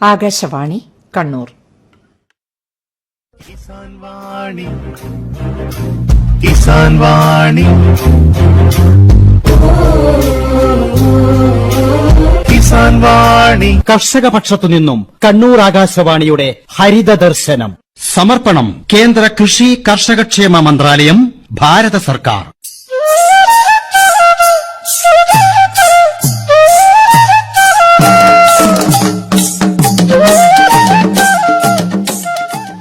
ആകാശവാണി കണ്ണൂർ. കിസാൻ വാണി. കിസാൻ വാണി. കർഷക പക്ഷത്തുനിന്നും കണ്ണൂർ ആകാശവാണിയുടെ ഹരിത ദർശനം. സമർപ്പണം കേന്ദ്ര കൃഷി കർഷകക്ഷേമ മന്ത്രാലയം, ഭാരത സർക്കാർ.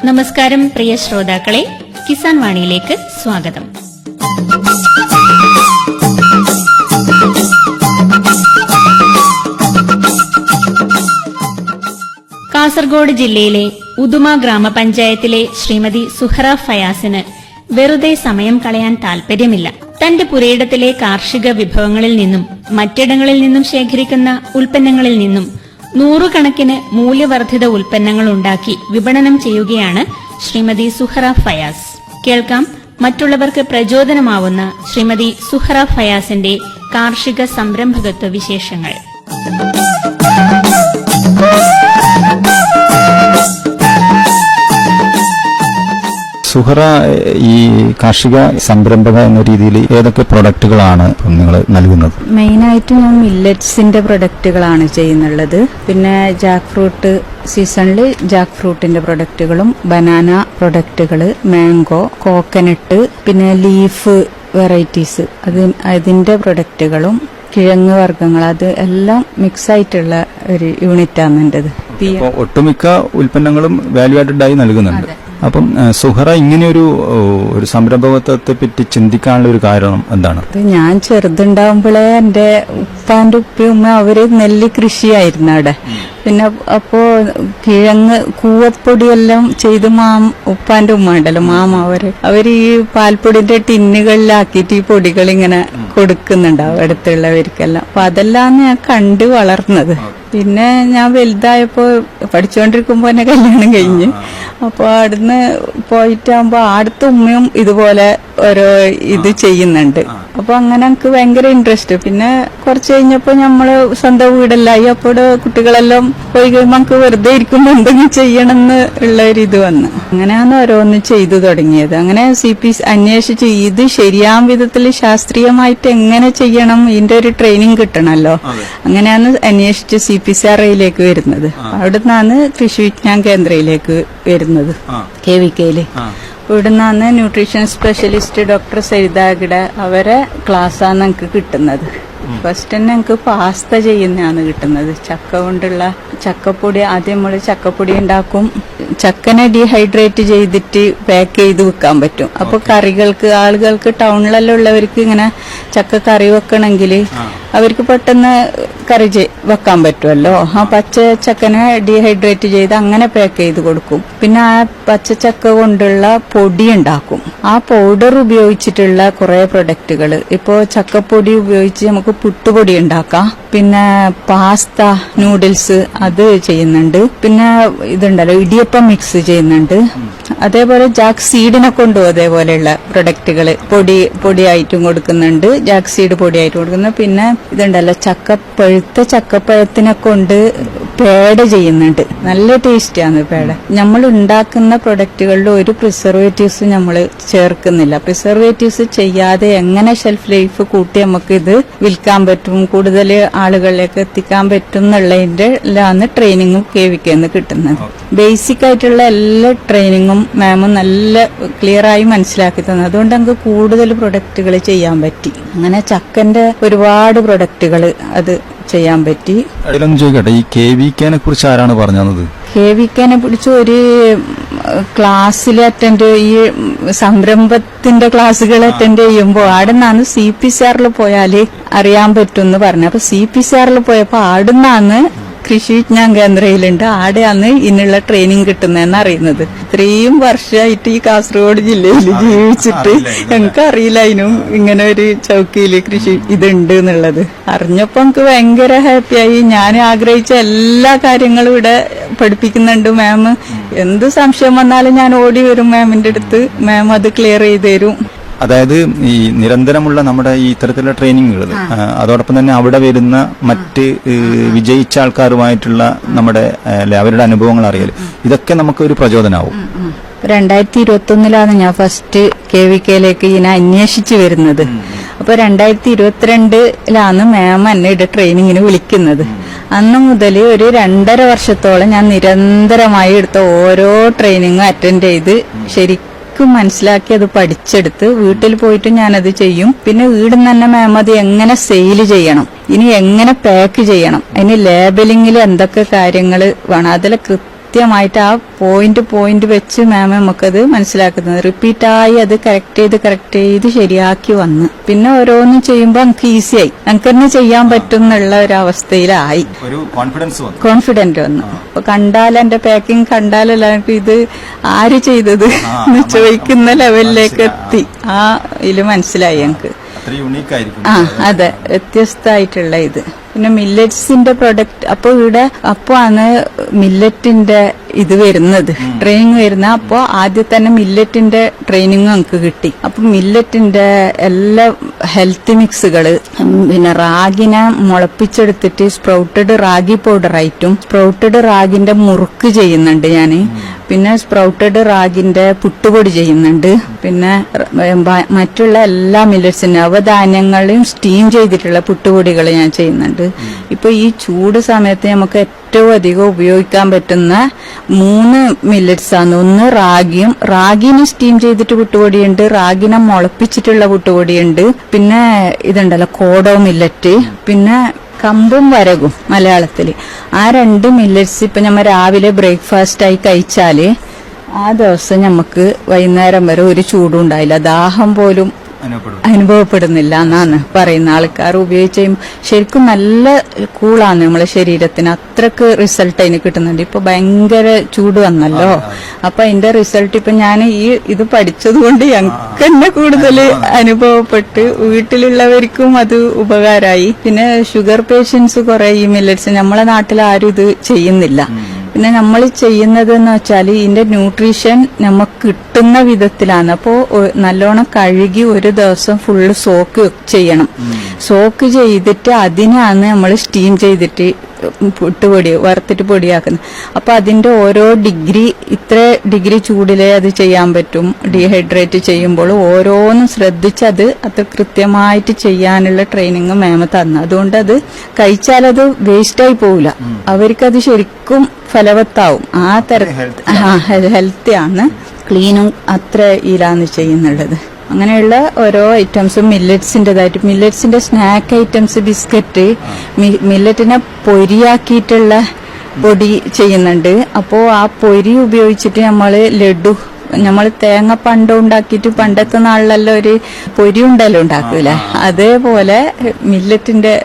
നമസ്കാരം പ്രിയ ശ്രോതാക്കളെ, കിസാൻ വാണിയിലേക്ക് സ്വാഗതം. കാസർഗോഡ് ജില്ലയിലെ ഉദുമ ഗ്രാമപഞ്ചായത്തിലെ ശ്രീമതി സുഹറ ഫയാസിന് വെറുതെ സമയം കളയാൻ താൽപര്യമില്ല. തന്റെ പുരയിടത്തിലെ കാർഷിക വിഭവങ്ങളിൽ നിന്നും മറ്റിടങ്ങളിൽ നിന്നും ശേഖരിക്കുന്ന ഉൽപ്പന്നങ്ങളിൽ നിന്നും നൂറുകണക്കിന് മൂല്യവർദ്ധിത ഉൽപ്പന്നങ്ങൾ ഉണ്ടാക്കി വിപണനം ചെയ്യുകയാണ് ശ്രീമതി സുഹറ ഫയാസ്. കേൾക്കാം മറ്റുള്ളവർക്ക് പ്രചോദനമാവുന്ന ശ്രീമതി സുഹറ ഫയാസിന്റെ കാർഷിക സംരംഭകത്വ വിശേഷങ്ങൾ. സുഹറ, ഈ കാർഷിക സംരംഭക എന്ന രീതിയിൽ ഏതൊക്കെ പ്രൊഡക്റ്റുകളാണ് നിങ്ങൾ നൽകുന്നത്? മെയിനായിട്ട് ഞാൻ മില്ലറ്റ്സിന്റെ പ്രൊഡക്റ്റുകളാണ് ചെയ്യുന്നുള്ളത്. പിന്നെ ജാക്ക് ഫ്രൂട്ട് സീസണിൽ ജാക്ക് ഫ്രൂട്ടിന്റെ പ്രൊഡക്റ്റുകളും, ബനാന പ്രൊഡക്റ്റുകൾ, മാംഗോ, കോക്കനട്ട്, പിന്നെ ലീഫ് വെറൈറ്റീസ് അതിന്റെ പ്രൊഡക്റ്റുകളും, കിഴങ്ങ് വർഗ്ഗങ്ങൾ, അത് എല്ലാം മിക്സ് ആയിട്ടുള്ള ഒരു യൂണിറ്റാണ് എന്റേത്. ഒട്ടുമിക്ക ഉൽപ്പന്നങ്ങളും വാല്യൂ ആഡഡ് ആയി നൽകുന്നുണ്ട്. അപ്പം സുഹറ ഇങ്ങനെയൊരു സംരംഭകത്വത്തെ പറ്റി ചിന്തിക്കാനുള്ള ഒരു കാരണം എന്താണ്? ഞാൻ ചെറുതുണ്ടാവുമ്പോഴേ എന്റെ ഉപ്പാന്റെ ഉപ്പയും ഉമ്മ അവര് നെല്ല് കൃഷിയായിരുന്നു അവിടെ. പിന്നെ അപ്പോ കിഴങ്ങ് കൂവപ്പൊടിയെല്ലാം ചെയ്ത് ഉപ്പാന്റെ ഉമ്മ ഉണ്ടല്ലോ, അവര് ഈ പാൽപ്പൊടിന്റെ ടിന്നുകളിലാക്കിയിട്ട് ഈ പൊടികൾ ഇങ്ങനെ കൊടുക്കുന്നുണ്ടാവും അടുത്തുള്ളവർക്കെല്ലാം. അപ്പൊ അതെല്ലാം ഞാൻ കണ്ട് വളർന്നത്. പിന്നെ ഞാൻ വലുതായപ്പോ പഠിച്ചുകൊണ്ടിരിക്കുമ്പോ എന്നെ കല്യാണം കഴിഞ്ഞ്, അപ്പൊ അവിടുന്ന് പോയിട്ടാകുമ്പോ അടുത്ത ഉമ്മയും ഇതുപോലെ ഓരോ ഇത് ചെയ്യുന്നുണ്ട്. അപ്പൊ അങ്ങനെ എനിക്ക് ഭയങ്കര ഇൻട്രസ്റ്റ്. പിന്നെ കുറച്ച് കഴിഞ്ഞപ്പോ നമ്മള് സ്വന്തം വീടെല്ലായി. അപ്പോൾ കുട്ടികളെല്ലാം പോയി കഴിയുമ്പോ നമുക്ക് വെറുതെ ഇരിക്കുമ്പോ എന്തെങ്കിലും ചെയ്യണമെന്ന് ഉള്ള ഒരു ഇത് വന്ന് അങ്ങനെയാണ് ഓരോന്ന് ചെയ്തു തുടങ്ങിയത്. അങ്ങനെ CPC അന്വേഷിച്ച് ഇത് ശരിയാം വിധത്തിൽ ശാസ്ത്രീയമായിട്ട് എങ്ങനെ ചെയ്യണം, ഇതിന്റെ ഒരു ട്രെയിനിങ് കിട്ടണമല്ലോ. അങ്ങനെയാണ് അന്വേഷിച്ച് CPCRIയിലേക്ക് വരുന്നത്. അവിടുന്നാണ് കൃഷി വിജ്ഞാൻ കേന്ദ്രയിലേക്ക് വരുന്നത്, KVKയില്. ഇവിടുന്നാണ് ന്യൂട്രീഷൻ സ്പെഷ്യലിസ്റ്റ് ഡോക്ടർ സരിതാഗിടെ അവരെ ക്ലാസ്സാണ് എനിക്ക് കിട്ടുന്നത്. ഫസ്റ്റ് തന്നെ എനിക്ക് പാസ്ത ചെയ്യുന്നതാണ് കിട്ടുന്നത്. ചക്ക കൊണ്ടുള്ള ചക്കപ്പൊടി. ആദ്യം നമ്മൾ ചക്കപ്പൊടി ഉണ്ടാക്കും. ചക്കനെ ഡീഹൈഡ്രേറ്റ് ചെയ്തിട്ട് പാക്ക് ചെയ്ത് വെക്കാൻ പറ്റും. അപ്പൊ കറികൾക്ക്, ആളുകൾക്ക് ടൗണിലെല്ലാം ഉള്ളവർക്ക് ഇങ്ങനെ ചക്ക കറി വെക്കണമെങ്കിൽ അവർക്ക് പെട്ടെന്ന് കറി വെക്കാൻ പറ്റുമല്ലോ. ആ പച്ച ചക്കനെ ഡീഹൈഡ്രേറ്റ് ചെയ്ത് അങ്ങനെ പാക്ക് ചെയ്ത് കൊടുക്കും. പിന്നെ ആ പച്ചച്ചക്ക കൊണ്ടുള്ള പൊടി ഉണ്ടാക്കും. ആ പൗഡർ ഉപയോഗിച്ചിട്ടുള്ള കുറെ പ്രൊഡക്റ്റുകൾ. ഇപ്പോ ചക്കപ്പൊടി ഉപയോഗിച്ച് നമുക്ക് പുട്ടുപൊടി ഉണ്ടാക്കാം. പിന്നെ പാസ്ത, നൂഡിൽസ് അത് ചെയ്യുന്നുണ്ട്. പിന്നെ ഇതുണ്ടല്ലോ ഇടിയപ്പം മിക്സ് ചെയ്യുന്നുണ്ട്. അതേപോലെ ജാക്ക് സീഡിനെ കൊണ്ടും അതേപോലെയുള്ള പ്രൊഡക്റ്റുകൾ പൊടിയായിട്ടും കൊടുക്കുന്നുണ്ട്, ജാക്ക് സീഡ് പൊടിയായിട്ടും കൊടുക്കുന്നു. പിന്നെ ഇതുണ്ടല്ലോ പഴുത്ത ചക്കപ്പഴത്തിനെ കൊണ്ട് പേട ചെയ്യുന്നുണ്ട്. നല്ല ടേസ്റ്റാണ് പേട. നമ്മൾ ഉണ്ടാക്കുന്ന പ്രൊഡക്റ്റുകളിൽ ഒരു പ്രിസർവേറ്റീവ്സ് നമ്മൾ ചേർക്കുന്നില്ല. പ്രിസർവേറ്റീവ്സ് ചെയ്യാതെ എങ്ങനെ ഷെൽഫ് ലൈഫ് കൂട്ടി നമുക്ക് ഇത് വിൽക്കാൻ പറ്റും, കൂടുതൽ ആളുകളിലേക്ക് എത്തിക്കാൻ പറ്റും എന്നുള്ളതിന്റെ എല്ലാം ട്രെയിനിങ്ങും KVKന്ന് കിട്ടുന്നത്. ബേസിക് ആയിട്ടുള്ള എല്ലാ ട്രെയിനിങ്ങും മാമും നല്ല ക്ലിയർ ആയി മനസ്സിലാക്കി തന്നു. അതുകൊണ്ട് നമുക്ക് കൂടുതൽ പ്രൊഡക്റ്റുകൾ ചെയ്യാൻ പറ്റി. അങ്ങനെ ചക്കന്റെ ഒരുപാട് പ്രൊഡക്റ്റുകൾ അത് ചെയ്യാൻ പറ്റി. അതിലൊന്നും ചോദിക്കട്ടെ, ഈ KVKനെ കുറിച്ച് ആരാണ് പറഞ്ഞു തന്നത്? KVKനെ കുറിച്ച് ഒരു ക്ലാസ്സിൽ ഈ സംരംഭത്തിന്റെ ക്ലാസ്സുകൾ അറ്റൻഡ് ചെയ്യുമ്പോൾ അവിടെ നിന്നാണ് CPCRൽ പോയാല് അറിയാൻ പറ്റും എന്ന് പറഞ്ഞു. അപ്പൊ CPCRൽ പോയപ്പോ അവിടെ നിന്നാണ് കൃഷി വിജ്ഞാൻ കേന്ദ്രയിലുണ്ട്, ആടെയാണ് ഇതിനുള്ള ട്രെയിനിങ് കിട്ടുന്നതെന്ന് അറിയുന്നത്. ഇത്രയും വർഷമായിട്ട് ഈ കാസർഗോഡ് ജില്ലയിൽ ജീവിച്ചിട്ട് എനിക്കറിയില്ല അതിനും ഇങ്ങനെ ഒരു ചൗക്കിയില് കൃഷി ഇതുണ്ട് എന്നുള്ളത്. അറിഞ്ഞപ്പോ എനിക്ക് ഭയങ്കര ഹാപ്പിയായി. ഞാൻ ആഗ്രഹിച്ച എല്ലാ കാര്യങ്ങളും ഇവിടെ പഠിപ്പിക്കുന്നുണ്ട് മാം. എന്ത് സംശയം വന്നാലും ഞാൻ ഓടി വരും മാമിന്റെ അടുത്ത്. മാം അത് ക്ലിയർ ചെയ്ത് തരും. അതായത് ഈ നിരന്തരമുള്ള നമ്മുടെ ഈ ഇത്തരത്തിലുള്ള ട്രെയിനിങ്ങുകൾ, അതോടൊപ്പം തന്നെ അവിടെ വരുന്ന മറ്റ് വിജയിച്ച ആൾക്കാരുമായിട്ടുള്ള നമ്മുടെ അവരുടെ അനുഭവങ്ങൾ അറിയൽ, ഇതൊക്കെ നമുക്ക് ഒരു പ്രചോദനമാവും. 2021 ഞാൻ ഫസ്റ്റ് KVK-യിലേക്ക് ഇതിനെ അന്വേഷിച്ചു വരുന്നത്. അപ്പൊ 2022 മാം എന്നെ ഇവിടെ ട്രെയിനിങ്ങിന് വിളിക്കുന്നത്. അന്ന് മുതൽ ഒരു 2.5 വർഷത്തോളം ഞാൻ നിരന്തരമായി എടുത്ത ഓരോ ട്രെയിനിങ്ങും അറ്റൻഡ് ചെയ്ത് ശരിക്കും മനസ്സിലാക്കി അത് പഠിച്ചെടുത്ത് വീട്ടിൽ പോയിട്ട് ഞാനത് ചെയ്യും. പിന്നെ വീടിൽ തന്നെ മാം അത് എങ്ങനെ സെയിൽ ചെയ്യണം, ഇനി എങ്ങനെ പാക്ക് ചെയ്യണം, അതിന് ലേബലിംഗിൽ എന്തൊക്കെ കാര്യങ്ങൾ വേണം, അതിൽ കൃത്യമായിട്ട് ആ പോയിന്റ് വെച്ച് മാം നമുക്കത് മനസ്സിലാക്കുന്നത്. റിപ്പീറ്റായി അത് കറക്റ്റ് ചെയ്ത് ശരിയാക്കി വന്ന് പിന്നെ ഓരോന്നും ചെയ്യുമ്പോൾ നമുക്ക് ഈസിയായി, നമുക്ക് തന്നെ ചെയ്യാൻ പറ്റും എന്നുള്ള ഒരു അവസ്ഥയിലായി, ഒരു കോൺഫിഡന്റ് വന്നു. അപ്പൊ കണ്ടാൽ എന്റെ പാക്കിംഗ് കണ്ടാലല്ല ഇത് ആര് ചെയ്തത് എന്ന് ചോദിക്കുന്ന ലെവലിലേക്ക് എത്തി. ആ ഇതില് മനസ്സിലായി എനിക്ക്. അതെ, വ്യത്യസ്തമായിട്ടുള്ള ഇത്. പിന്നെ മില്ലറ്റ്സിന്റെ പ്രൊഡക്റ്റ് അപ്പോ ആണ് മില്ലറ്റിന്റെ ഇത് വരുന്നത്, ട്രെയിനിങ് വരുന്ന. അപ്പോ ആദ്യം തന്നെ മില്ലറ്റിന്റെ ട്രെയിനിങ് നമുക്ക് കിട്ടി. അപ്പൊ മില്ലറ്റിന്റെ എല്ലാ ഹെൽത്ത് മിക്സുകള്, പിന്നെ റാഗിനെ മുളപ്പിച്ചെടുത്തിട്ട് സ്പ്രൗട്ടഡ് റാഗി പൗഡർ ആയിട്ടും സ്പ്രൗട്ടഡ് റാഗിന്റെ മുറുക്ക് ചെയ്യുന്നുണ്ട് ഞാന്. പിന്നെ സ്പ്രൗട്ടഡ് റാഗിന്റെ പുട്ടുപൊടി ചെയ്യുന്നുണ്ട്. പിന്നെ മറ്റുള്ള എല്ലാ മില്ലറ്റ്സിന്റെ നവധാന്യങ്ങളെയും സ്റ്റീം ചെയ്തിട്ടുള്ള പുട്ടുപൊടികൾ ഞാൻ ചെയ്യുന്നുണ്ട്. ഇപ്പൊ ഈ ചൂട് സമയത്ത് നമുക്ക് ഏറ്റവും അധികം ഉപയോഗിക്കാൻ പറ്റുന്ന 3 മില്ലറ്റ്സ് ആണ്. ഒന്ന് റാഗിനെ സ്റ്റീം ചെയ്തിട്ട് പുട്ടുപൊടിയുണ്ട്, റാഗിനെ മുളപ്പിച്ചിട്ടുള്ള പുട്ടുപൊടിയുണ്ട്, പിന്നെ ഇതുണ്ടല്ലോ കോഡോ മില്ലറ്റ്, പിന്നെ കമ്പും വരകും മലയാളത്തില്. ആ 2 മില്ലറ്റ്സ് ഇപ്പൊ നമ്മ രാവിലെ ബ്രേക്ക്ഫാസ്റ്റ് ആയി കഴിച്ചാല് ആ ദിവസം നമുക്ക് വൈകുന്നേരം വരെ ഒരു ചൂടും ഉണ്ടായില്ല, ദാഹം പോലും അനുഭവപ്പെടുന്നില്ല എന്നാണ് പറയുന്ന ആൾക്കാർ. ഉപയോഗിച്ച് ശരിക്കും നല്ല കൂളാണ് നമ്മളെ ശരീരത്തിന്, അത്രക്ക് റിസൾട്ട് അതിന് കിട്ടുന്നുണ്ട്. ഇപ്പൊ ഭയങ്കര ചൂട് വന്നല്ലോ, അപ്പൊ അതിന്റെ റിസൾട്ട് ഇപ്പൊ ഞാൻ ഇത് പഠിച്ചത് കൊണ്ട് ഞങ്ങൾക്ക് തന്നെ കൂടുതൽ അനുഭവപ്പെട്ട് വീട്ടിലുള്ളവർക്കും അത് ഉപകാരമായി. പിന്നെ ഷുഗർ പേഷ്യൻസ് കുറെ ഈ മില്ലറ്റ്സ്, നമ്മളെ നാട്ടിൽ ആരും ഇത് ചെയ്യുന്നില്ല. പിന്നെ നമ്മൾ ചെയ്യുന്നത് എന്ന് വെച്ചാൽ ഇതിന്റെ ന്യൂട്രീഷൻ നമുക്ക് കിട്ടുന്ന വിധത്തിലാണ്. അപ്പോ നല്ലോണം കഴുകി ഒരു ദിവസം ഫുള്ള് സോക്ക് ചെയ്യണം. സോക്ക് ചെയ്തിട്ട് അതിനാണ് നമ്മൾ സ്റ്റീം ചെയ്തിട്ട് പുട്ടുപൊടി വറുത്തിട്ട് പൊടിയാക്കുന്നത്. അപ്പൊ അതിന്റെ ഓരോ ഇത്ര ഡിഗ്രി ചൂടിലേ അത് ചെയ്യാൻ പറ്റും. ഡീഹൈഡ്രേറ്റ് ചെയ്യുമ്പോൾ ഓരോന്നും ശ്രദ്ധിച്ച് അത് അത്ര കൃത്യമായിട്ട് ചെയ്യാനുള്ള ട്രെയിനിങ് മാം തന്നു. അതുകൊണ്ട് അത് കഴിച്ചാലത് വേസ്റ്റായി പോവില്ല, അവർക്കത് ശരിക്കും ഫലവത്താവും. ആ ഹെൽത്തി ആണ്, ക്ലീനും അത്ര ഇതിലാണ് ചെയ്യുന്നുള്ളത്. അങ്ങനെയുള്ള ഓരോ ഐറ്റംസും മില്ലറ്റ്സിന്റേതായിട്ട്, മില്ലറ്റ്സിന്റെ സ്നാക്ക് ഐറ്റംസ്, ബിസ്ക്കറ്റ്, മില്ലറ്റിനെ പൊരിയാക്കിയിട്ടുള്ള പൊടി ചെയ്യുന്നുണ്ട്. അപ്പോ ആ പൊരി ഉപയോഗിച്ചിട്ട് നമ്മൾ തേങ്ങ ഉണ്ടാക്കിയിട്ട് പണ്ടത്തെ നാളിലെല്ലാം ഒരു പൊരി ഉണ്ടല്ലോ ഉണ്ടാക്കൂല, അതേപോലെ മില്ലറ്റിന്റെ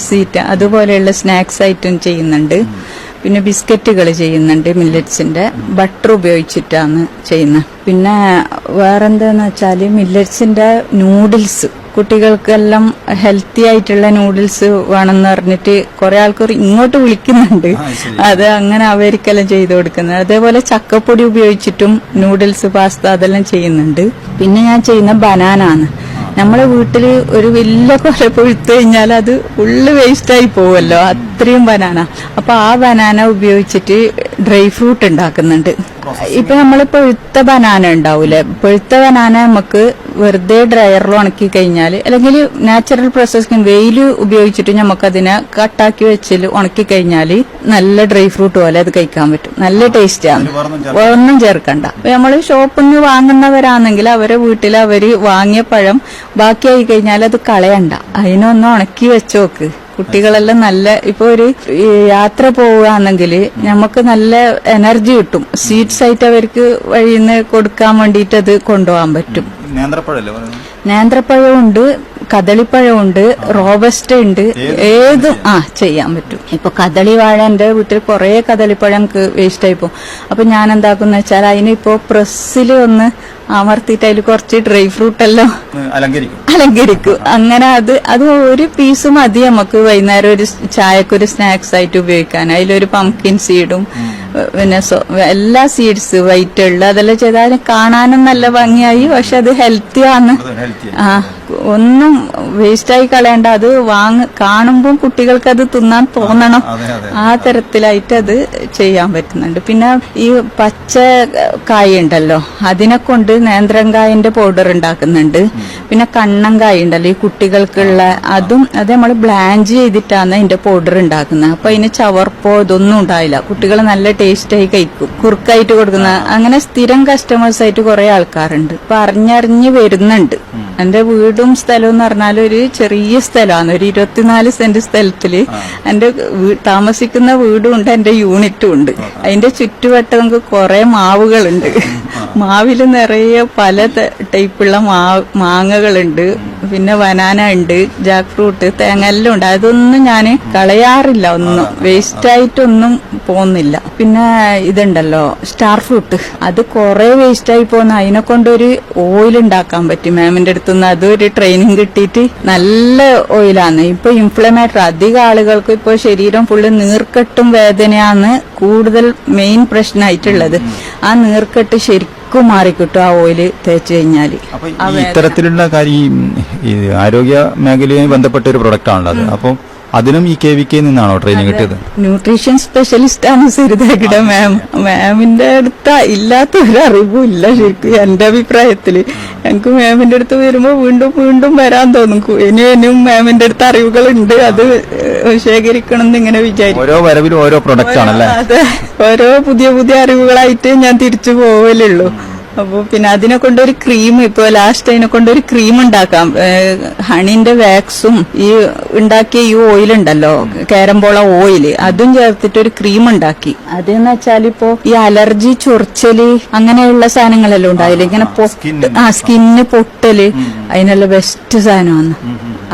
സ്വീറ്റ് അതുപോലെയുള്ള സ്നാക്സ് ഐറ്റം ചെയ്യുന്നുണ്ട്. പിന്നെ ബിസ്ക്കറ്റുകൾ ചെയ്യുന്നുണ്ട് മില്ലറ്റ്സിന്റെ, ബട്ടർ ഉപയോഗിച്ചിട്ടാണ് ചെയ്യുന്നത്. പിന്നെ വേറെന്താന്ന് വെച്ചാല് മില്ലറ്റ്സിന്റെ നൂഡിൽസ്, കുട്ടികൾക്കെല്ലാം ഹെൽത്തി ആയിട്ടുള്ള നൂഡിൽസ് വേണമെന്ന് പറഞ്ഞിട്ട് കുറെ ആൾക്കാർ ഇങ്ങോട്ട് വിളിക്കുന്നുണ്ട്. അത് അങ്ങനെ അവർക്കെല്ലാം ചെയ്തു കൊടുക്കുന്നത്. അതേപോലെ ചക്കപ്പൊടി ഉപയോഗിച്ചിട്ടും നൂഡിൽസ്, പാസ്ത അതെല്ലാം ചെയ്യുന്നുണ്ട്. പിന്നെ ഞാൻ ചെയ്യുന്ന ബനാനാണ്. നമ്മളെ വീട്ടില് ഒരു വലിയ കൊല പൊഴുത്തു കഴിഞ്ഞാൽ അത് ഫുള്ള് വേസ്റ്റായി പോവല്ലോ, അത്രയും ബനാന. അപ്പൊ ആ ബനാന ഉപയോഗിച്ചിട്ട് ഡ്രൈ ഫ്രൂട്ട് ഉണ്ടാക്കുന്നുണ്ട്. ഇപ്പൊ നമ്മള് പഴുത്ത ബനാന ഉണ്ടാവൂലേ, പഴുത്ത ബനാന നമുക്ക് വെറുതെ ഡ്രയറിൽ ഉണക്കി കഴിഞ്ഞാൽ, അല്ലെങ്കിൽ നാച്ചുറൽ പ്രോസസ്സിംഗ് വെയില് ഉപയോഗിച്ചിട്ട് നമുക്കതിനെ കട്ടാക്കി വെച്ചിൽ ഉണക്കി കഴിഞ്ഞാൽ നല്ല ഡ്രൈ ഫ്രൂട്ട് പോലെ അത് കഴിക്കാൻ പറ്റും. നല്ല ടേസ്റ്റ് ആണ്, ഒന്നും ചേർക്കണ്ട. നമ്മള് ഷോപ്പിൽ നിന്ന് വാങ്ങുന്നവരാണെങ്കിൽ അവരെ വീട്ടിൽ അവര് വാങ്ങിയ പഴം ബാക്കിയായി കഴിഞ്ഞാൽ അത് കളയണ്ട, അതിനൊന്ന് ഉണക്കി വെച്ചോക്ക്. കുട്ടികളെല്ലാം നല്ല, ഇപ്പൊ ഒരു യാത്ര പോവുകയാണെങ്കിൽ നമുക്ക് നല്ല എനർജി കിട്ടും. സ്വീറ്റ്സ് ആയിട്ട് അവർക്ക് വഴിയിൽ നിന്ന് കൊടുക്കാൻ വേണ്ടിയിട്ട് അത് കൊണ്ടുപോകാൻ പറ്റും. നേന്ത്രപ്പഴമുണ്ട്, കദളിപ്പഴമുണ്ട്, റോബസ്റ്റ ഉണ്ട്, ഏതും ചെയ്യാൻ പറ്റും. ഇപ്പൊ കദളി വാഴ, എന്റെ വീട്ടിൽ കുറെ കദളിപ്പഴം നമുക്ക് വേസ്റ്റ് ആയി പോകും. അപ്പൊ ഞാൻ എന്താക്കുന്ന വെച്ചാൽ അതിനിപ്പോ പ്രസ്സിൽ ഒന്ന് അമർത്തിയിട്ട് അതിൽ കുറച്ച് ഡ്രൈ ഫ്രൂട്ട് എല്ലാം അലങ്കരിക്കും. അങ്ങനെ അത് ഒരു പീസ് മതി നമുക്ക് വൈകുന്നേരം ഒരു ചായക്കൊരു സ്നാക്സ് ആയിട്ട് ഉപയോഗിക്കാൻ. അതിലൊരു പംകിൻ സീഡും പിന്നെ എല്ലാ സീഡ്സ് വൈറ്റ് ഉള്ള അതെല്ലാം ചെയ്താൽ കാണാനും നല്ല ഭംഗിയായി. പക്ഷെ അത് ഹെൽത്തി ആണ്. ആ, ഒന്നും വേസ്റ്റായി കളയണ്ട. അത് കാണുമ്പോൾ കുട്ടികൾക്ക് അത് തിന്നാൻ തോന്നണം. ആ തരത്തിലായിട്ട് അത് ചെയ്യാൻ പറ്റുന്നുണ്ട്. പിന്നെ ഈ പച്ച കായ ഉണ്ടല്ലോ, അതിനെ കൊണ്ട് നേന്ത്രങ്കായന്റെ പൗഡർ ഉണ്ടാക്കുന്നുണ്ട്. പിന്നെ കണ്ണങ്കായ ഉണ്ടല്ലോ ഈ കുട്ടികൾക്കുള്ള, അത് നമ്മൾ ബ്ലാഞ്ച് ചെയ്തിട്ടാണ് അതിന്റെ പൗഡർ ഉണ്ടാക്കുന്നത്. അപ്പൊ അതിന് ചവർപ്പോ ഇതൊന്നും ഉണ്ടാവില്ല. കുട്ടികൾ നല്ല ടേസ്റ്റായി കഴിക്കും. കുറുക്കായിട്ട് കൊടുക്കുന്ന അങ്ങനെ സ്ഥിരം കസ്റ്റമേഴ്സ് ആയിട്ട് കുറെ ആൾക്കാരുണ്ട്. ഇപ്പൊ അറിഞ്ഞറിഞ്ഞ് വരുന്നുണ്ട്. എന്റെ വീടും സ്ഥലവും എന്ന് പറഞ്ഞാൽ ഒരു ചെറിയ സ്ഥലമാണ്. ഒരു 24 സെന്റ് സ്ഥലത്തില് എന്റെ താമസിക്കുന്ന വീടും ഉണ്ട്, എന്റെ യൂണിറ്റും ഉണ്ട്. അതിന്റെ ചുറ്റുവട്ടം നമുക്ക് കുറെ മാവുകളുണ്ട്. മാവില് നിറയെ പല ടൈപ്പുള്ള മാങ്ങകളുണ്ട്. പിന്നെ ബനാന ഉണ്ട്, ജാക്ക് ഫ്രൂട്ട്, തേങ്ങ എല്ലാം ഉണ്ട്. അതൊന്നും ഞാൻ കളയാറില്ല. ഒന്നും വേസ്റ്റ് ആയിട്ടൊന്നും പോകുന്നില്ല. പിന്നെ ഇതുണ്ടല്ലോ സ്റ്റാർ ഫ്രൂട്ട്, അത് കുറെ വേസ്റ്റ് ആയി പോകുന്ന, അതിനെ കൊണ്ടൊരു ഓയിൽ ഉണ്ടാക്കാൻ പറ്റും. മാമിന്റെ അടുത്തുനിന്ന് അതൊരു ട്രെയിനിങ് കിട്ടിയിട്ട് നല്ല ഓയിലാണ്. ഇപ്പൊ ഇൻഫ്ലമേറ്റർ അധികം ആളുകൾക്ക് ഇപ്പൊ ശരീരം ഫുള്ള് നീർക്കെട്ടും വേദനയാണ് കൂടുതൽ മെയിൻ പ്രശ്നമായിട്ടുള്ളത്. ആ നീർക്കെട്ട് ശരിക്കും മാറിക്കിട്ടും ആ ഓയില് തേച്ച് കഴിഞ്ഞാല്. ഇത്തരത്തിലുള്ള കാര്യം ഈ ആരോഗ്യ മേഖലയുമായി ബന്ധപ്പെട്ട ഒരു പ്രൊഡക്റ്റ് ആണല്ലോ അത്. അപ്പൊ അതിനും ഈ KVK നിന്നാണോ ട്രെയിനിങ് കിട്ടിയത്? ന്യൂട്രീഷൻ സ്പെഷ്യലിസ്റ്റ് ആണ് സരിതാകിട മാം. മാമിന്റെ അടുത്ത് ഇല്ലാത്ത ഒരു അറിവും ഇല്ല ശരിക്കും എന്റെ അഭിപ്രായത്തില്. എനിക്ക് മാമിന്റെ അടുത്ത് വരുമ്പോ വീണ്ടും വീണ്ടും വരാൻ തോന്നും. ഇനിയും മാമിന്റെ അടുത്ത് അറിവുകളുണ്ട്, അത് ശേഖരിക്കണം എന്ന് ഇങ്ങനെ വിചാരിക്കും. ഓരോ വരവിലും ഓരോ പ്രൊഡക്റ്റ് ആണല്ലേ? അതെ, ഓരോ പുതിയ പുതിയ അറിവുകളായിട്ട് ഞാൻ തിരിച്ചു പോവലുള്ളൂ. അപ്പൊ പിന്നെ അതിനെ കൊണ്ടൊരു ക്രീം, ഇപ്പൊ ലാസ്റ്റ് അതിനെ കൊണ്ടൊരു ക്രീം ഉണ്ടാക്കാം. ഹണിന്റെ വാക്സും ഈ ഉണ്ടാക്കിയ ഈ ഓയിലുണ്ടല്ലോ, കാരംബോള ഓയില്, അതും ചേർത്തിട്ടൊരു ക്രീം ഉണ്ടാക്കി. അതെന്ന് വെച്ചാൽ ഇപ്പോ ഈ അലർജി, ചൊറിച്ചല് അങ്ങനെയുള്ള സാധനങ്ങളെല്ലാം ഉണ്ടാവില്ല, ഇങ്ങനെ സ്കിന്ന് പൊട്ടല്, അതിനുള്ള ബെസ്റ്റ് സാധനമാണ്.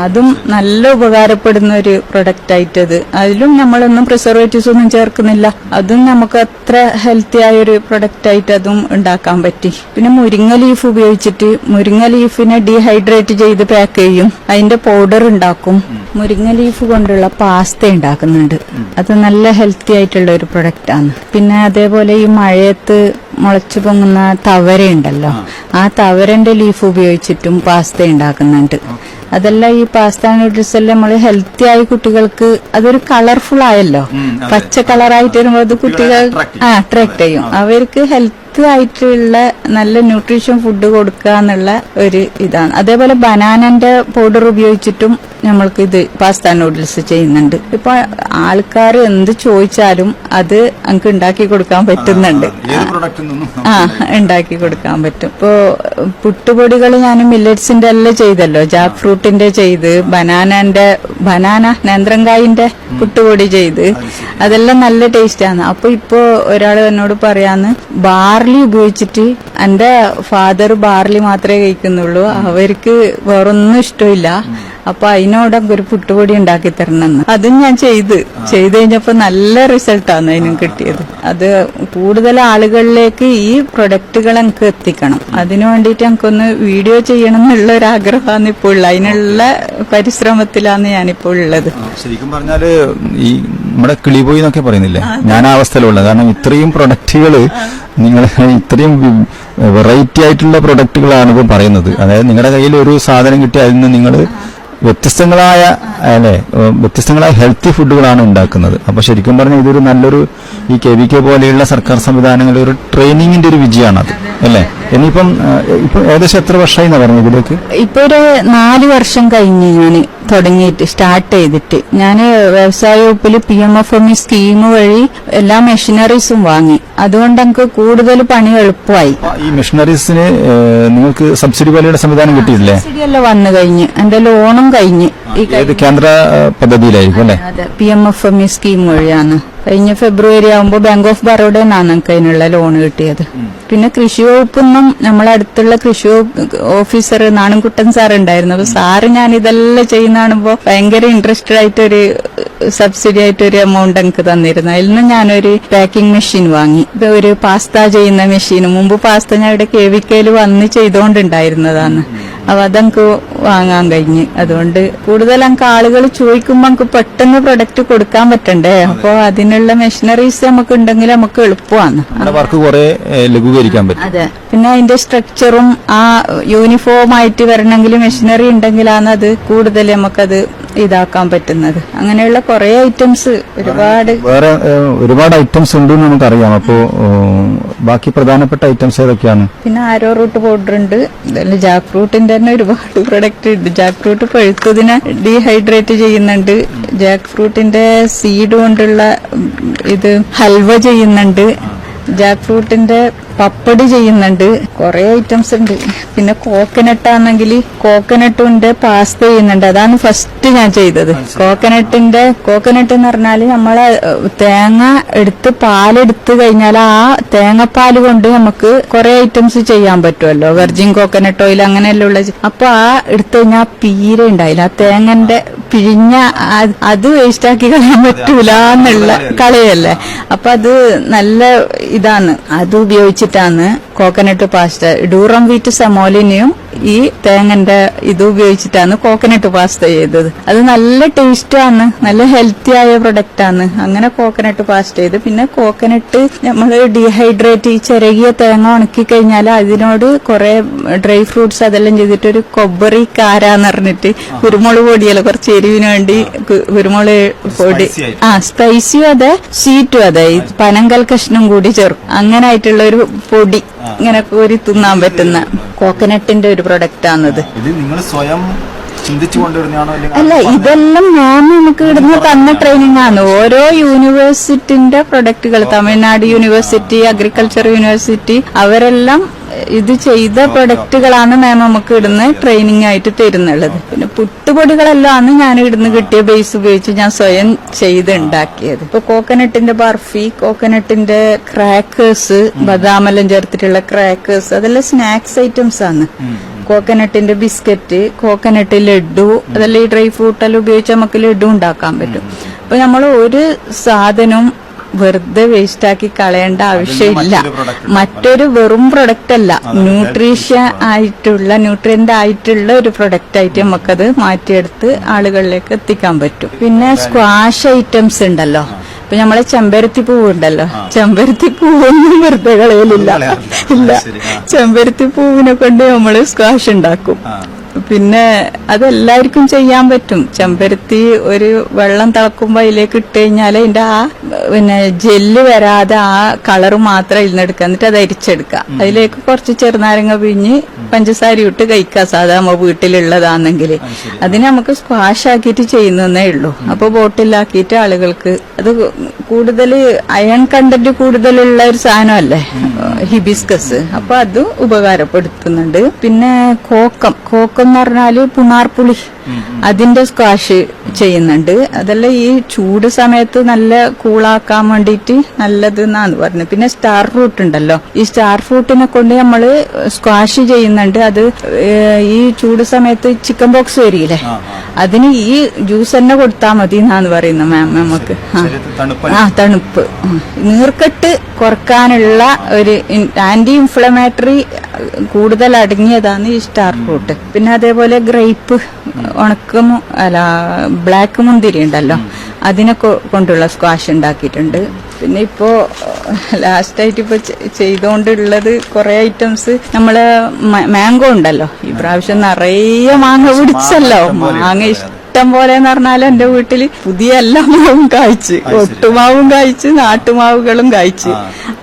അതും നല്ല ഉപകാരപ്പെടുന്ന ഒരു പ്രൊഡക്റ്റ് ആയിട്ടത്. അതിലും നമ്മളൊന്നും പ്രിസർവേറ്റീവ്സ് ഒന്നും ചേർക്കുന്നില്ല. അതും നമുക്ക് അത്ര ഹെൽത്തി ആയ ഒരു പ്രൊഡക്റ്റ് ആയിട്ട് അതും ഉണ്ടാക്കാൻ പറ്റി. പിന്നെ മുരിങ്ങ ലീഫ് ഉപയോഗിച്ചിട്ട് മുരിങ്ങ ലീഫിനെ ഡീഹൈഡ്രേറ്റ് ചെയ്ത് പാക്ക് ചെയ്യും, അതിന്റെ പൗഡർ ഉണ്ടാക്കും. മുരിങ്ങ ലീഫ് കൊണ്ടുള്ള പാസ്ത ഉണ്ടാക്കുന്നുണ്ട്. അത് നല്ല ഹെൽത്തി ആയിട്ടുള്ള ഒരു പ്രൊഡക്റ്റ് ആണ്. പിന്നെ അതേപോലെ ഈ മഴയത്ത് മുളച്ചു പൊങ്ങുന്ന തവരയുണ്ടല്ലോ, ആ തവരന്റെ ലീഫ് ഉപയോഗിച്ചിട്ടും പാസ്ത ഉണ്ടാക്കുന്നുണ്ട്. അതെല്ലാം ഈ പാസ്ത നൂഡിൽസ് എല്ലാം നമ്മൾ ഹെൽത്തി ആയി കുട്ടികൾക്ക് അതൊരു കളർഫുൾ ആയല്ലോ, പച്ച കളറായിട്ട് വരുമ്പോൾ അത് കുട്ടികൾ അട്രാക്ട് ചെയ്യും. അവർക്ക് ഹെൽത്തി ആയിട്ടുള്ള നല്ല ന്യൂട്രീഷൻ ഫുഡ് കൊടുക്കുക എന്നുള്ള ഒരു ഇതാണ്. അതേപോലെ ബനാനന്റെ പൗഡർ ഉപയോഗിച്ചിട്ടും നമ്മൾക്ക് ഇത് പാസ്ത നൂഡിൽസ് ചെയ്യുന്നുണ്ട്. ഇപ്പൊ ആൾക്കാർ എന്ത് ചോദിച്ചാലും അത് നമുക്ക് ഉണ്ടാക്കി കൊടുക്കാൻ പറ്റുന്നുണ്ട്. ഉണ്ടാക്കി കൊടുക്കാൻ പറ്റും. ഇപ്പോ പുട്ടുപൊടികൾ ഞാൻ മില്ലറ്റ്സിന്റെ എല്ലാം ചെയ്തല്ലോ, ജാക്ക് ഫ്രൂട്ടിന്റെ ചെയ്ത്, ബനാന നേന്ത്രങ്കായിന്റെ പുട്ടുപൊടി ചെയ്ത്, അതെല്ലാം നല്ല ടേസ്റ്റാണ്. അപ്പൊ ഇപ്പോ ഒരാൾ എന്നോട് പറയാന്ന്, ബാർലി ഉപയോഗിച്ചിട്ട്, എന്റെ ഫാദർ ബാർലി മാത്രമേ കഴിക്കുന്നുള്ളൂ, അവർക്ക് വേറൊന്നും ഇഷ്ടമില്ല, അപ്പൊ അതിനോടൊക്കെ ഒരു പുട്ടുപൊടി ഉണ്ടാക്കി തരണമെന്ന്. അതും ഞാൻ ചെയ്ത് കഴിഞ്ഞപ്പോ നല്ല റിസൾട്ടാണ് അതിനും കിട്ടിയത്. അത് കൂടുതൽ ആളുകളിലേക്ക് ഈ പ്രൊഡക്റ്റുകൾ എനിക്ക് എത്തിക്കണം. അതിനു വേണ്ടിയിട്ട് എനിക്കൊന്ന് വീഡിയോ ചെയ്യണം എന്നുള്ള ഒരു ആഗ്രഹമാണ് ഇപ്പോൾ ഉള്ളത്. അതിനുള്ള പരിശ്രമത്തിലാണ് ഞാനിപ്പോൾ ഉള്ളത്. ശരിക്കും പറഞ്ഞാല് ഈ നമ്മുടെ കിളിപോയി എന്നൊക്കെ പറയുന്നില്ലേ, ഞാൻ ആ അവസ്ഥയിലുള്ള, കാരണം ഇത്രയും പ്രൊഡക്റ്റുകൾ നിങ്ങൾ ഇത്രയും വെറൈറ്റി ആയിട്ടുള്ള പ്രൊഡക്റ്റുകളാണ് ഇപ്പം പറയുന്നത്. അതായത് നിങ്ങളുടെ കയ്യിൽ ഒരു സാധനം കിട്ടി അതിൽ നിന്ന് നിങ്ങൾ വ്യത്യസ്തങ്ങളായ ഹെൽത്തി ഫുഡുകളാണ് ഉണ്ടാക്കുന്നത്. അപ്പൊ ശരിക്കും പറഞ്ഞാൽ ഇതൊരു നല്ലൊരു ഈ KVK പോലെയുള്ള സർക്കാർ സംവിധാനങ്ങളുടെ ഒരു ട്രെയിനിങ്ങിന്റെ ഒരു വിജയമാണത് അല്ലേ? ഇനിയിപ്പം ഇപ്പൊ ഏകദേശം എത്ര വർഷമായി എന്നാ പറഞ്ഞു ഇതിലേക്ക്? ഇപ്പൊ ഒരു 4 വർഷം കഴിഞ്ഞ് ഞാൻ തുടങ്ങിയിട്ട് സ്റ്റാർട്ട് ചെയ്തിട്ട്. ഞാൻ വ്യവസായ വകുപ്പിൽ PMFME സ്കീം വഴി എല്ലാ മെഷീനറീസും വാങ്ങി. അതുകൊണ്ട് എനിക്ക് കൂടുതൽ പണി എളുപ്പമായി. ഈ മെഷീനറീസിന് നിങ്ങൾക്ക് സബ്സിഡി പോലെയുള്ള സംവിധാനം കിട്ടിയില്ലേ? സബ്സിഡി എല്ലാം വന്നു കഴിഞ്ഞ്, എന്റെ ലോണും കഴിഞ്ഞ്. കേന്ദ്ര പദ്ധതിയിലായിരിക്കും അല്ലെ? അതെ, PMFME സ്കീം വഴിയാണ്. കഴിഞ്ഞ ഫെബ്രുവരി ആകുമ്പോൾ ബാങ്ക് ഓഫ് ബറോഡ നിന്നാണ് എനിക്ക് അതിനുള്ള ലോൺ കിട്ടിയത്. പിന്നെ കൃഷി വകുപ്പൊന്നും നമ്മളെ അടുത്തുള്ള കൃഷി വകുപ്പ് ഓഫീസർ നാണൻകുട്ടൻ സാർ ഉണ്ടായിരുന്നു. അപ്പൊ സാറ് ഞാൻ ഇതെല്ലാം ചെയ്യുന്ന കാണുമ്പോ ഭയങ്കര ഇൻട്രസ്റ്റഡ് ആയിട്ട് ഒരു സബ്സിഡി ആയിട്ട് ഒരു എമൗണ്ട് എനിക്ക് തന്നിരുന്നു. അതിൽ നിന്ന് ഞാനൊരു പാക്കിംഗ് മെഷീൻ വാങ്ങി. ഇപ്പൊ ഒരു പാസ്ത ചെയ്യുന്ന മെഷീൻ, മുമ്പ് പാസ്ത ഞാൻ ഇവിടെ KVK വന്ന് ചെയ്തോണ്ടുണ്ടായിരുന്നതാണ്. അപ്പൊ അതെനിക്ക് വാങ്ങാൻ കഴിഞ്ഞ്. അതുകൊണ്ട് കൂടുതൽ എനിക്ക് ആളുകൾ ചോദിക്കുമ്പോ നമുക്ക് പെട്ടെന്ന് പ്രൊഡക്റ്റ് കൊടുക്കാൻ പറ്റണ്ടേ. അപ്പൊ അതിനുള്ള മെഷീനറീസ് നമുക്ക് ഉണ്ടെങ്കിൽ നമുക്ക് എളുപ്പമാണ്. വർക്ക് കുറെ ലഘൂകരിക്കാൻ പറ്റും. അതെ. പിന്നെ അതിന്റെ സ്ട്രക്ചറും ആ യൂണിഫോം ആയിട്ട് വരണമെങ്കിൽ മെഷീനറി ഉണ്ടെങ്കിലാണ് അത് കൂടുതൽ നമുക്കത് ഇതാക്കാൻ പറ്റുന്നത്. അങ്ങനെയുള്ള കുറെ ഐറ്റംസ് വേറെ ഒരുപാട് ഐറ്റംസ് ഉണ്ട് നമുക്കറിയാം. അപ്പോ ബാക്കി പ്രധാനപ്പെട്ട ഐറ്റംസ് ഏതൊക്കെയാണ്? പിന്നെ ആരോ റൂട്ട് പൗഡർ ഉണ്ട്. ജാക്ക് ഫ്രൂട്ടിന്റെ തന്നെ ഒരുപാട് പ്രൊഡക്റ്റ് ഉണ്ട്. ജാക്ക് ഫ്രൂട്ട് പഴുത്തതിനെ ഡീഹൈഡ്രേറ്റ് ചെയ്യുന്നുണ്ട്. ജാക്ക് ഫ്രൂട്ടിന്റെ സീഡ് കൊണ്ടുള്ള ഇത് ഹൽവ ചെയ്യുന്നുണ്ട്. ജാക്ക് ഫ്രൂട്ടിന്റെ പപ്പടി ചെയ്യുന്നുണ്ട്. കുറെ ഐറ്റംസ് ഉണ്ട്. പിന്നെ കോക്കനട്ട് ആണെങ്കിൽ കോക്കനട്ടിന്റെ പാസ്ത ചെയ്യുന്നുണ്ട്. അതാണ് ഫസ്റ്റ് ഞാൻ ചെയ്തത്. കോക്കനട്ട് എന്ന് പറഞ്ഞാല് നമ്മളെ തേങ്ങ എടുത്ത് പാലെടുത്ത് കഴിഞ്ഞാൽ ആ തേങ്ങാപ്പാല് കൊണ്ട് നമുക്ക് കുറെ ഐറ്റംസ് ചെയ്യാൻ പറ്റുമല്ലോ. വെർജിൻ കോക്കനട്ട് ഓയിൽ അങ്ങനെയല്ല ഉള്ളത്. അപ്പൊ ആ എടുത്തു കഴിഞ്ഞാൽ പീര ഉണ്ടായില്ല. ആ തേങ്ങന്റെ പിഴിഞ്ഞ അത് വേസ്റ്റാക്കി കളയാൻ പറ്റൂല എന്നുള്ള കളയല്ലേ. അപ്പൊ അത് നല്ല ഇതാണ്. അത് ഉപയോഗിച്ചിട്ടാണ് കോക്കനട്ട് പാസ്ത. ഡൂറം വീറ്റ് സമോലിനെയും ഈ തേങ്ങന്റെ ഇത് ഉപയോഗിച്ചിട്ടാണ് കോക്കനട്ട് പാസ്ത ചെയ്തത്. അത് നല്ല ടേസ്റ്റാണ്, നല്ല ഹെൽത്തി ആയ പ്രൊഡക്റ്റ് ആണ്. അങ്ങനെ കോക്കനട്ട് പാസ്ത ചെയ്ത് പിന്നെ കോക്കനട്ട് നമ്മൾ ഡീഹൈഡ്രേറ്റ് ഈ ചിരകിയ തേങ്ങ ഉണക്കി കഴിഞ്ഞാൽ അതിനോട് കുറെ ഡ്രൈ ഫ്രൂട്ട്സ് അതെല്ലാം ചെയ്തിട്ട് ഒരു കൊಬ್ಬറി കാരാന്ന് പറഞ്ഞിട്ട് കുരുമുളക് പൊടിയല്ല, കുറച്ച് എരിവിന് വേണ്ടി കുരുമുളക് പൊടി സ്പൈസിയും അതെ സ്വീറ്റും അതെ ഈ പനങ്കൽ കഷ്ണം കൂടി ചേർക്കും. അങ്ങനെ ആയിട്ടുള്ള ഒരു പൊടി ഇങ്ങനെ കോരി തിന്നാൻ പറ്റുന്ന കോക്കനട്ടിന്റെ ഒരു പ്രൊഡക്റ്റ് ആണിത്. അല്ല, ഇതെല്ലാം ഞാൻ നമുക്ക് ഇടുന്ന തന്ന ട്രെയിനിങ് ആണ്. ഓരോ യൂണിവേഴ്സിറ്റിന്റെ പ്രൊഡക്റ്റുകൾ, തമിഴ്നാട് യൂണിവേഴ്സിറ്റി, അഗ്രികൾച്ചർ യൂണിവേഴ്സിറ്റി, അവരെല്ലാം ഇത് ചെയ്ത പ്രൊഡക്റ്റുകളാണ് മാം നമുക്ക് ഇടുന്ന ട്രെയിനിങ് ആയിട്ട് തരുന്നുള്ളത്. പിന്നെ പുട്ടുപൊടികളെല്ലാം ഞാൻ ഇടുന്ന് കിട്ടിയ ബേസ് ഉപയോഗിച്ച് ഞാൻ സ്വയം ചെയ്ത് ഉണ്ടാക്കിയത്. ഇപ്പൊ കോക്കനട്ടിന്റെ ബർഫി, കോക്കനട്ടിന്റെ ക്രാക്കേഴ്സ്, ബദാമെല്ലാം ചേർത്തിട്ടുള്ള ക്രാക്കേഴ്സ്, അതെല്ലാം സ്നാക്സ് ഐറ്റംസ് ആണ്. കോക്കനട്ടിന്റെ ബിസ്ക്കറ്റ്, കോക്കനട്ട് ലഡു, അതെല്ലാം ഈ ഡ്രൈ ഫ്രൂട്ടെല്ലാം ഉപയോഗിച്ച് നമുക്ക് ലഡു ഉണ്ടാക്കാൻ പറ്റും. അപ്പൊ നമ്മൾ ഒരു സാധനവും വെറുതെ വേസ്റ്റാക്കി കളയേണ്ട ആവശ്യമില്ല. മറ്റൊരു വെറും പ്രൊഡക്റ്റ് അല്ല, ന്യൂട്രിയന്റ് ആയിട്ടുള്ള ഒരു പ്രൊഡക്റ്റ് ആയിട്ട് നമുക്കത് മാറ്റിയെടുത്ത് ആളുകളിലേക്ക് എത്തിക്കാൻ പറ്റും. പിന്നെ സ്ക്വാഷ് ഐറ്റംസ് ഉണ്ടല്ലോ. ഇപ്പൊ നമ്മളെ ചെമ്പരത്തി പൂവ് ഉണ്ടല്ലോ, ചെമ്പരത്തി പൂവൊന്നും വെറുതെ കളയലില്ല. ഇല്ല, ചെമ്പരത്തി പൂവിനെ കൊണ്ട് നമ്മള് സ്ക്വാഷ് ഉണ്ടാക്കും. പിന്നെ അതെല്ലാവർക്കും ചെയ്യാൻ പറ്റും. ചെമ്പരത്തി ഒരു വെള്ളം തിളക്കുമ്പോ അതിലേക്ക് ഇട്ട് കഴിഞ്ഞാൽ അതിന്റെ ആ പിന്നെ ജെല്ല് വരാതെ ആ കളറ് മാത്രം ഇതിനെടുക്കുക, എന്നിട്ട് അത് അരിച്ചെടുക്കുക. അതിലേക്ക് കുറച്ച് ചെറുനാരങ്ങ പിഴിഞ്ഞ് പഞ്ചസാര ഇട്ട് കഴിക്കുക, സാധാരണ വീട്ടിലുള്ളതാണെങ്കിൽ. അതിന് നമുക്ക് സ്ക്വാഷ് ആക്കിയിട്ട് ചെയ്യുന്നതേ ഉള്ളൂ. അപ്പൊ ബോട്ടിലാക്കിയിട്ട് ആളുകൾക്ക് അത് കൂടുതൽ അയൺ കണ്ടന്റ് കൂടുതലുള്ള ഒരു സാധനമല്ലേ ഹിബിസ്കസ്. അപ്പൊ അത് ഉപകാരപ്പെടുത്തുന്നുണ്ട്. പിന്നെ കോക്കം എന്ന് പറഞ്ഞാല് പുണാർപ്പുളി, അതിന്റെ സ്ക്വാഷ് ചെയ്യുന്നുണ്ട്. അതെല്ലാം ഈ ചൂട് സമയത്ത് നല്ല കൂളാക്കാൻ വേണ്ടിയിട്ട് നല്ലത് എന്നാണ് പറഞ്ഞത്. പിന്നെ സ്റ്റാർ ഫ്രൂട്ട് ഉണ്ടല്ലോ, ഈ സ്റ്റാർ ഫ്രൂട്ടിനെ കൊണ്ട് നമ്മള് സ്ക്വാഷ് ചെയ്യുന്നുണ്ട്. അത് ഈ ചൂട് സമയത്ത് ചിക്കൻ ബോക്സ് വരില്ലേ, അതിന് ഈ ജ്യൂസ് തന്നെ കൊടുത്താൽ മതി എന്നാണ് പറയുന്നത് മാം. നമുക്ക് തണുപ്പ് നീർക്കെട്ട് കുറക്കാനുള്ള ഒരു ആന്റി ഇൻഫ്ലമേറ്ററി കൂടുതൽ അടങ്ങിയതാണ് ഈ സ്റ്റാർ ഫ്രൂട്ട്. പിന്നെ അതേപോലെ ഗ്രേപ്പ്, ബ്ലാക്ക് മുന്തിരി ഉണ്ടല്ലോ, അതിനെ കൊണ്ടുള്ള സ്ക്വാഷ് ഉണ്ടാക്കിയിട്ടുണ്ട്. പിന്നെ ഇപ്പോ ലാസ്റ്റായിട്ട് ഇപ്പൊ ചെയ്തോണ്ടുള്ളത് കുറെ ഐറ്റംസ്. നമ്മള് മാംഗോ ഉണ്ടല്ലോ, ഈ പ്രാവശ്യം നിറയെ മാങ്ങ പിടിച്ചല്ലോ. മാങ്ങ ഇഷ്ടം പോലെ എന്ന് പറഞ്ഞാൽ എന്റെ വീട്ടില് പുതിയ എല്ലാ മാവും കായ്ച്ച്, ഒട്ടുമാവും കായ്ച്ച്, നാട്ടുമാവുകളും കായ്ച്ച്.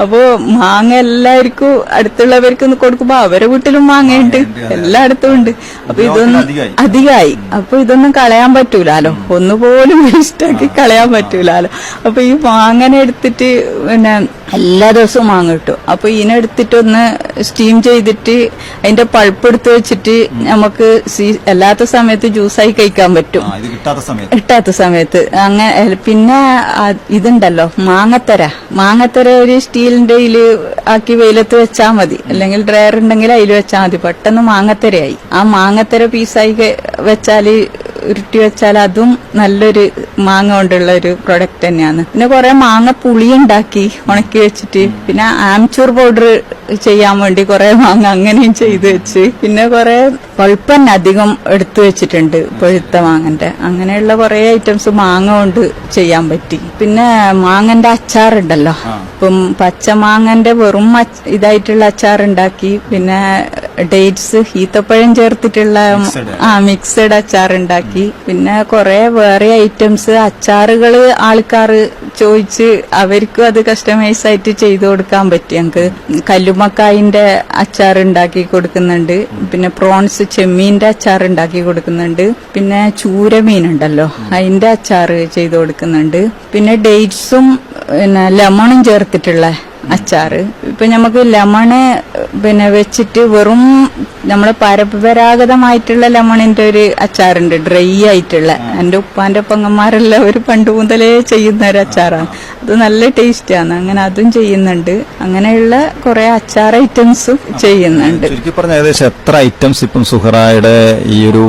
അപ്പോ മാങ്ങ എല്ലാവർക്കും അടുത്തുള്ളവർക്ക് കൊടുക്കുമ്പോ അവരെ വീട്ടിലും മാങ്ങയുണ്ട്, എല്ലായിടത്തും ഉണ്ട്. അപ്പൊ ഇതൊന്നും അധികമായി. അപ്പൊ ഇതൊന്നും കളയാൻ പറ്റൂലാലോ, ഒന്നുപോലും വേസ്റ്റാക്കി കളയാൻ പറ്റൂലാലോ. അപ്പൊ ഈ മാങ്ങനെ എടുത്തിട്ട് പിന്നെ എല്ലാ ദിവസവും മാങ്ങ കിട്ടും. അപ്പൊ ഇതിനെടുത്തിട്ടൊന്ന് സ്റ്റീം ചെയ്തിട്ട് അതിന്റെ പൾപ്പ് എടുത്ത് വെച്ചിട്ട് നമുക്ക് അല്ലാത്ത സമയത്ത് ജ്യൂസായി കഴിക്കാൻ പറ്റും. പറ്റും. ഇത് കിട്ടാത്ത സമയത്ത് അങ്ങനെ. പിന്നെ ഇതുണ്ടല്ലോ മാങ്ങത്തര ഒരു സ്റ്റീലിന്റെ ആക്കി വെയിലത്ത് വെച്ചാൽ മതി, അല്ലെങ്കിൽ ഡ്രയർ ഉണ്ടെങ്കിൽ അതിൽ വെച്ചാൽ മതി. പെട്ടെന്ന് മാങ്ങത്തരയായി. ആ മാങ്ങത്തര പീസായി വെച്ചാല് ഉരുട്ടി വെച്ചാൽ അതും നല്ലൊരു മാങ്ങ കൊണ്ടുള്ള ഒരു പ്രൊഡക്റ്റ് തന്നെയാണ്. പിന്നെ കുറെ മാങ്ങ പുളി ഉണ്ടാക്കി ഉണക്കി വെച്ചിട്ട്, പിന്നെ ആംചൂർ പൗഡർ ചെയ്യാൻ വേണ്ടി കുറെ മാങ്ങ അങ്ങനെയും ചെയ്തു വെച്ച്, പിന്നെ കുറെ പൾപ്പ് തന്നെ അധികം എടുത്തു വെച്ചിട്ടുണ്ട് പഴുത്ത മാങ്ങന്റെ. അങ്ങനെയുള്ള കുറെ ഐറ്റംസ് മാങ്ങ കൊണ്ട് ചെയ്യാൻ പറ്റി. പിന്നെ മാങ്ങന്റെ അച്ചാറുണ്ടല്ലോ, ഇപ്പം പച്ചമാങ്ങന്റെ വെറും ഇതായിട്ടുള്ള അച്ചാറുണ്ടാക്കി, പിന്നെ ഡേറ്റ്സ് ഈത്തപ്പഴം ചേർത്തിട്ടുള്ള മിക്സഡ് അച്ചാറുണ്ടാക്കി. പിന്നെ കുറെ വേറെ ഐറ്റംസ് അച്ചാറുകള് ആൾക്കാർ ചോദിച്ച് അവർക്കും അത് കസ്റ്റമൈസ് ആയിട്ട് ചെയ്തു കൊടുക്കാൻ പറ്റി. ഞങ്ങക്ക് കല്ലുമക്കായിന്റെ അച്ചാർ ഉണ്ടാക്കി കൊടുക്കുന്നുണ്ട്, പിന്നെ പ്രോൺസ് ചെമ്മീന്റെ അച്ചാർ ഉണ്ടാക്കി കൊടുക്കുന്നുണ്ട്, പിന്നെ ചൂരമീനുണ്ടല്ലോ അതിന്റെ അച്ചാർ ചെയ്തു കൊടുക്കുന്നുണ്ട്, പിന്നെ ഡേറ്റ്സും പിന്നെ ലെമണും ചേർത്തിട്ടുള്ള അച്ചാറ്. ഇപ്പൊ നമുക്ക് ലെമണ് പിന്നെ വെച്ചിട്ട് വെറും നമ്മളെ പരമ്പരാഗതമായിട്ടുള്ള ലെമണിന്റെ ഒരു അച്ചാറുണ്ട്, ഡ്രൈ ആയിട്ടുള്ള. എന്റെ ഉപ്പാന്റെ പെങ്ങന്മാരെല്ലാം ഒരു പണ്ട് മുതലേ ചെയ്യുന്ന ഒരു അച്ചാറാണ്. അത് നല്ല ടേസ്റ്റാണ്. അങ്ങനെ അതും ചെയ്യുന്നുണ്ട്. അങ്ങനെയുള്ള കുറെ അച്ചാർ ഐറ്റംസും ചെയ്യുന്നുണ്ട്. ചുരുക്കി പറഞ്ഞ ഏകദേശം എത്ര ഐറ്റംസ് ഇപ്പം സുഹറയുടെ ഈ ഒരു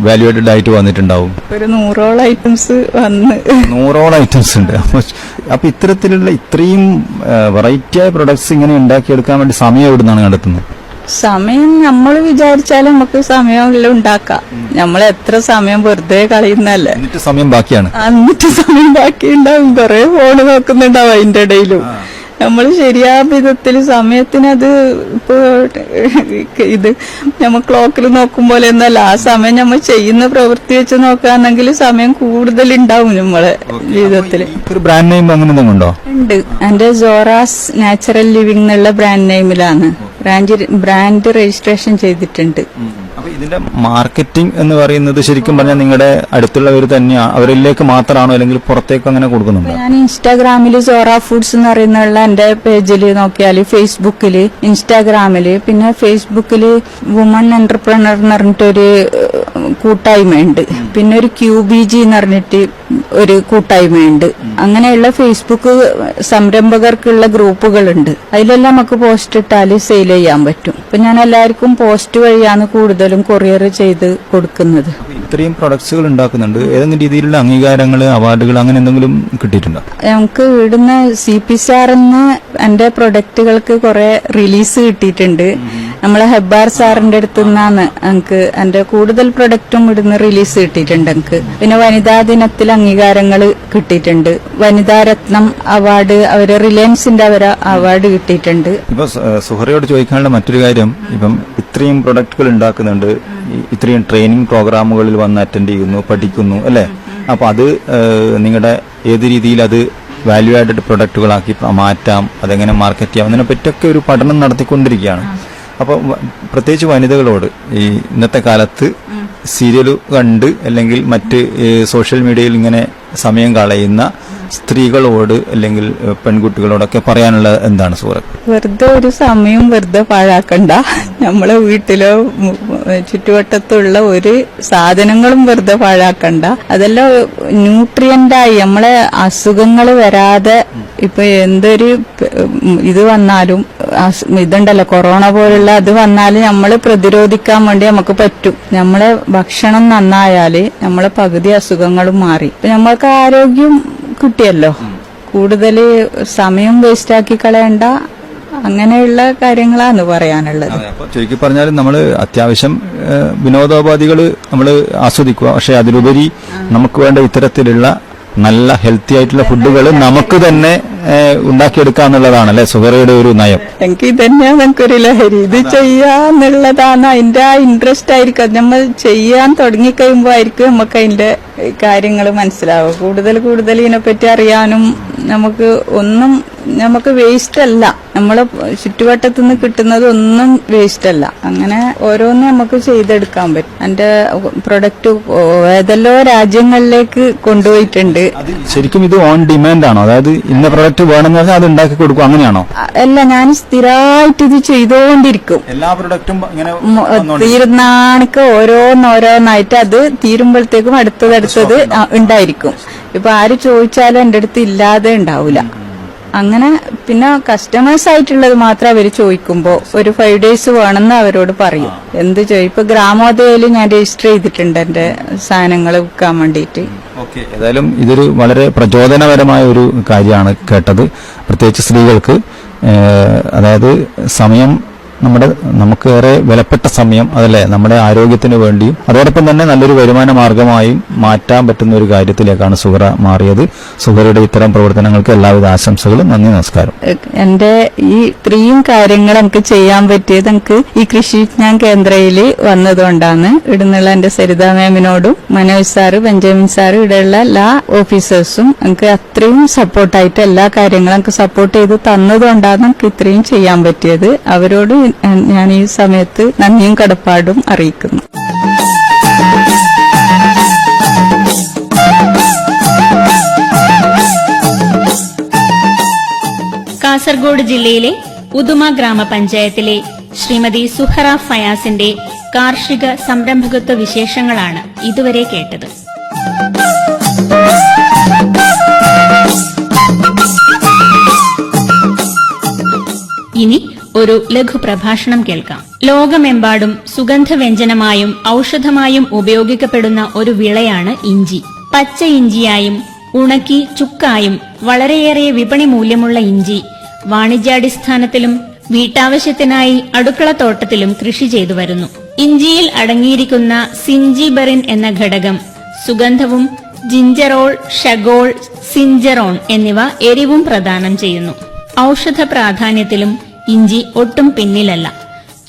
വാല്യൂഡ് ആയിട്ട് വന്നിട്ടുണ്ടാവും? ഒരു 100ഓളം ഐറ്റംസ് വന്ന് 100ഓളം ഐറ്റംസ് ഉണ്ട്. അപ്പൊ ഇത്തരത്തിലുള്ള ഇത്രയും വെറൈറ്റി ആയ പ്രൊഡക്ട്സ് ഇങ്ങനെ ഉണ്ടാക്കിയെടുക്കാൻ വേണ്ടി സമയം എവിടുന്നാണ് കണ്ടെത്തുന്നത്? സമയം നമ്മൾ വിചാരിച്ചാലും നമുക്ക് സമയമെല്ലാം ഉണ്ടാക്കാം. നമ്മൾ എത്ര സമയം വെറുതെ കളയുന്നല്ലേ. എന്നിട്ട് സമയം ബാക്കിയാണ്. എന്നിട്ട് സമയം ബാക്കിയുണ്ടാവും. കുറെ ഫോണ് നോക്കുന്നുണ്ടാവും അതിന്റെ ഇടയിലും. നമ്മൾ ശരിയായ വിധത്തിൽ സമയത്തിനത് ഇപ്പൊ ഇത് നമ്മൾ ക്ലോക്കിൽ നോക്കും പോലെ ഒന്നല്ല. ആ സമയം നമ്മൾ ചെയ്യുന്ന പ്രവൃത്തി വെച്ച് നോക്കുകയാണെങ്കിൽ സമയം കൂടുതൽ ഉണ്ടാവും നമ്മളെ ജീവിതത്തില്. ഒരു ബ്രാൻഡ് നെയിം അങ്ങനെ എന്തെങ്കിലും ഉണ്ടോ? ഉണ്ട്. എന്റെ സോറാസ് നാച്ചുറൽ ലിവിംഗ് എന്നുള്ള ബ്രാൻഡ് നെയിമിലാണ് ബ്രാൻഡ് രജിസ്ട്രേഷൻ ചെയ്തിട്ടുണ്ട്. അപ്പൊ ഇതിന്റെ മാർക്കറ്റിംഗ് എന്ന് പറയുന്നത് ശരിക്കും പറഞ്ഞാൽ നിങ്ങളുടെ അടുത്തുള്ളവർ തന്നെയാണ്, അവരിലേക്ക് മാത്രമാണോ അല്ലെങ്കിൽ പുറത്തേക്ക് അങ്ങനെ കൊടുക്കുന്നുണ്ടോ? ഞാൻ ഇൻസ്റ്റാഗ്രാമില് സോറ ഫുഡ്സ് എന്ന് പറയുന്നുള്ള എന്റെ പേജിൽ നോക്കിയാൽ, ഫേസ്ബുക്കില്, ഇൻസ്റ്റാഗ്രാമില്, പിന്നെ ഫേസ്ബുക്കില് വുമൺ എന്റർപ്രണർ എന്ന് പറഞ്ഞിട്ടൊരു കൂട്ടായ്മയുണ്ട്, പിന്നെ ഒരു QBG എന്ന് പറഞ്ഞിട്ട് ഒരു കൂട്ടായ്മയുണ്ട്. അങ്ങനെയുള്ള ഫേസ്ബുക്ക് സംരംഭകർക്കുള്ള ഗ്രൂപ്പുകളുണ്ട്. അതിലെല്ലാം നമുക്ക് പോസ്റ്റ് ഇട്ടാല് സെയിൽ ചെയ്യാൻ പറ്റും. അപ്പൊ ഞാൻ എല്ലാവർക്കും പോസ്റ്റ് വഴിയാണ് കൂടുതലും കൊറിയർ ചെയ്ത് കൊടുക്കുന്നത്. ഇത്രയും പ്രൊഡക്ട്സുകൾ ഉണ്ടാക്കുന്നുണ്ട്. ഏതെങ്കിലും രീതിയിലുള്ള അംഗീകാരങ്ങൾ, അവാർഡുകൾ അങ്ങനെ എന്തെങ്കിലും കിട്ടിയിട്ടുണ്ടോ? നമുക്ക് ഇവിടുന്ന് CPSR എന്റെ പ്രൊഡക്റ്റുകൾക്ക് കുറെ റിലീസ് കിട്ടിയിട്ടുണ്ട്. നമ്മളെ ഹെബ്ബാർ സാറിന്റെ അടുത്ത് നിന്നാണ് എനിക്ക് എന്റെ കൂടുതൽ പ്രൊഡക്റ്റും ഇവിടുന്ന് റിലീസ് കിട്ടിയിട്ടുണ്ട്. എനിക്ക് പിന്നെ വനിതാ ദിനത്തിൽ അംഗീകാരങ്ങൾ കിട്ടിയിട്ടുണ്ട്. വനിതാ രത്നം അവാർഡ് അവര് റിലയൻസിന്റെ അവാർഡ് കിട്ടിയിട്ടുണ്ട്. ഇപ്പൊ സുഹറയോട് ചോദിക്കാനുള്ള മറ്റൊരു കാര്യം, ഇപ്പം ഇത്രയും പ്രൊഡക്റ്റുകൾ ഉണ്ടാക്കുന്നുണ്ട്, ഇത്രയും ട്രെയിനിങ് പ്രോഗ്രാമുകളിൽ വന്ന് അറ്റൻഡ് ചെയ്യുന്നു, പഠിക്കുന്നു അല്ലെ? അപ്പൊ അത് നിങ്ങളുടെ ഏത് രീതിയിൽ അത് വാല്യൂ ആഡഡ് പ്രൊഡക്റ്റുകളാക്കി മാറ്റാം, അതെങ്ങനെ മാർക്കറ്റ് ചെയ്യാം, അതിനെ പറ്റിയൊക്കെ ഒരു പഠനം നടത്തിക്കൊണ്ടിരിക്കുകയാണ്. അപ്പോൾ പ്രത്യേകിച്ച് വനിതകളോട് ഈ ഇന്നത്തെ കാലത്ത് സീരിയൽ കണ്ട് അല്ലെങ്കിൽ മറ്റ് സോഷ്യൽ മീഡിയയിൽ ഇങ്ങനെ സമയം കളയുന്ന സ്ത്രീകളോട് അല്ലെങ്കിൽ പെൺകുട്ടികളോടൊക്കെ പറയാനുള്ള എന്താണ് സുഹൃത്ത്? വെറുതെ ഒരു സമയം വെറുതെ പാഴാക്കണ്ട. നമ്മളെ വീട്ടിലോ ചുറ്റുവട്ടത്തുള്ള ഒരു സാധനങ്ങളും വെറുതെ പാഴാക്കണ്ട. അതെല്ലാം ന്യൂട്രിയന്റായി നമ്മളെ അസുഖങ്ങൾ വരാതെ, ഇപ്പൊ എന്തൊരു ഇത് വന്നാലും, ഇതുണ്ടല്ലോ കൊറോണ പോലുള്ള അത് വന്നാലും നമ്മൾ പ്രതിരോധിക്കാൻ വേണ്ടി നമുക്ക് പറ്റും. നമ്മളെ ഭക്ഷണം നന്നായാല് നമ്മളെ പകുതി അസുഖങ്ങളും മാറി. ഇപ്പൊ നമ്മൾക്ക് ആരോഗ്യം കിട്ടിയല്ലോ. കൂടുതൽ സമയം വേസ്റ്റാക്കി കളയണ്ട. അങ്ങനെയുള്ള കാര്യങ്ങളാണ് പറയാനുള്ളത്. ചുരുക്കി പറഞ്ഞാൽ നമ്മൾ അത്യാവശ്യം വിനോദോപാധികൾ നമ്മൾ ആസ്വദിക്കുക, പക്ഷെ അതിലുപരി നമുക്ക് വേണ്ട ഇത്തരത്തിലുള്ള നല്ല ഹെൽത്തി ആയിട്ടുള്ള ഫുഡുകൾ നമുക്ക് തന്നെ ഉണ്ടാക്കിയെടുക്കാന്നുള്ളതാണല്ലേ സുഹറയുടെ ഒരു നയം? എനിക്ക് ഇതന്നെയാണ് നമുക്കൊരു ലഹരി. ഇത് ചെയ്യാന്നുള്ളതാണ് അതിന്റെ ആ ഇൻട്രസ്റ്റ് ആയിരിക്കും. നമ്മൾ ചെയ്യാൻ തുടങ്ങിക്കഴിയുമ്പോ ആയിരിക്കും നമുക്ക് അതിന്റെ കാര്യങ്ങൾ മനസ്സിലാവും. കൂടുതൽ ഇതിനെപ്പറ്റി അറിയാനും നമുക്ക് വേസ്റ്റ് അല്ല, നമ്മളെ ചുറ്റുവട്ടത്തു നിന്ന് കിട്ടുന്നത് ഒന്നും വേസ്റ്റ് അല്ല. അങ്ങനെ ഓരോന്നും നമുക്ക് ചെയ്തെടുക്കാൻ പറ്റും. എന്റെ പ്രൊഡക്റ്റ് ഏതെല്ലോ രാജ്യങ്ങളിലേക്ക് കൊണ്ടുപോയിട്ടുണ്ട്. ശരിക്കും ഇത് ഓൺ ഡിമാൻഡ് ആണോ? അതായത് ഇന്ന പ്രൊഡക്റ്റ് വേണമെന്ന് പറഞ്ഞാൽ അത് ഉണ്ടാക്കി കൊടുക്കും, അങ്ങനെയാണോ? അല്ല, ഞാൻ സ്ഥിരമായിട്ട് ഇത് ചെയ്തുകൊണ്ടിരിക്കും. എല്ലാ പ്രൊഡക്റ്റും ഇങ്ങനെ തീരുന്നാണിക്ക് ഓരോന്നായിട്ട് അത് തീരുമ്പോഴത്തേക്കും അടുത്തത് ഉണ്ടായിരിക്കും. ഇപ്പൊ ആര് ചോദിച്ചാലും എന്റെ അടുത്ത് ഇല്ലാതെ ഉണ്ടാവില്ല. അങ്ങനെ പിന്നെ കസ്റ്റമേഴ്സ് ആയിട്ടുള്ളത് മാത്രം അവര് ചോദിക്കുമ്പോ ഒരു 5 days വേണമെന്ന് അവരോട് പറയും. എന്ത് ഇപ്പൊ ഗ്രാമോദയയിൽ ഞാൻ രജിസ്റ്റർ ചെയ്തിട്ടുണ്ട് എന്റെ സാധനങ്ങൾ വിൽക്കാൻ വേണ്ടിയിട്ട്. ഏതായാലും ഇതൊരു വളരെ പ്രചോദനപരമായ ഒരു കാര്യമാണ് കേട്ടത്. പ്രത്യേകിച്ച് സ്ത്രീകൾക്ക്, അതായത് സമയം നമുക്കേറെ വിലപ്പെട്ട സമയം അതല്ലേ നമ്മുടെ ആരോഗ്യത്തിന് വേണ്ടിയും അതോടൊപ്പം തന്നെ നല്ലൊരു വരുമാന മാർഗമായും മാറ്റാൻ പറ്റുന്ന ഒരു കാര്യത്തിലേക്കാണ് സുഹറ മാറിയത്. സുഹറയുടെ ഇത്തരം പ്രവർത്തനങ്ങൾക്ക് എല്ലാവിധ ആശംസകളും. നന്ദി, നമസ്കാരം. എന്റെ ഈ ഇത്രയും കാര്യങ്ങൾ എനിക്ക് ചെയ്യാൻ പറ്റിയത് എനിക്ക് ഈ കൃഷി വിജ്ഞാൻ കേന്ദ്രയില് വന്നതുകൊണ്ടാണ്. ഇവിടുന്നുള്ള എന്റെ സരിത മാമിനോടും മനോജ് സാറ്, ബെഞ്ചമിൻ സാറ്, ഇവിടെയുള്ള എല്ലാ ഓഫീസേഴ്സും എനിക്ക് അത്രയും സപ്പോർട്ടായിട്ട് എല്ലാ കാര്യങ്ങളും എനിക്ക് സപ്പോർട്ട് ചെയ്ത് തന്നതുകൊണ്ടാണ് എനിക്ക് ഇത്രയും ചെയ്യാൻ പറ്റിയത്. അവരോട് ഞാൻ ഈ സമയത്ത് നന്ദിയും കടപ്പാടും അറിയിക്കുന്നു. കാസർഗോഡ് ജില്ലയിലെ ഉദുമ ഗ്രാമപഞ്ചായത്തിലെ ശ്രീമതി സുഹറ ഫയാസിന്റെ കാർഷിക സംരംഭകത്വ വിശേഷങ്ങളാണ് ഇതുവരെ കേട്ടത്. ഇനി ഒരു ലഘുപ്രഭാഷണം കേൾക്കാം. ലോകമെമ്പാടും സുഗന്ധവ്യഞ്ജനമായും ഔഷധമായും ഉപയോഗിക്കപ്പെടുന്ന ഒരു വിളയാണ് ഇഞ്ചി. പച്ച ഇഞ്ചിയായും ഉണക്കി ചുക്കായും വളരെയേറെ വിപണി മൂല്യമുള്ള ഇഞ്ചി വാണിജ്യാടിസ്ഥാനത്തിലും വീട്ടാവശ്യത്തിനായി അടുക്കളത്തോട്ടത്തിലും കൃഷി ചെയ്തു വരുന്നു. ഇഞ്ചിയിൽ അടങ്ങിയിരിക്കുന്ന സിഞ്ചിബെറിൻ എന്ന ഘടകം സുഗന്ധവും ജിഞ്ചറോൾ, ഷഗോൾ, സിഞ്ചറോൺ എന്നിവ എരിവും പ്രദാനം ചെയ്യുന്നു. ഔഷധ പ്രാധാന്യത്തിലും ഇഞ്ചി ഒട്ടും പിന്നിലല്ല.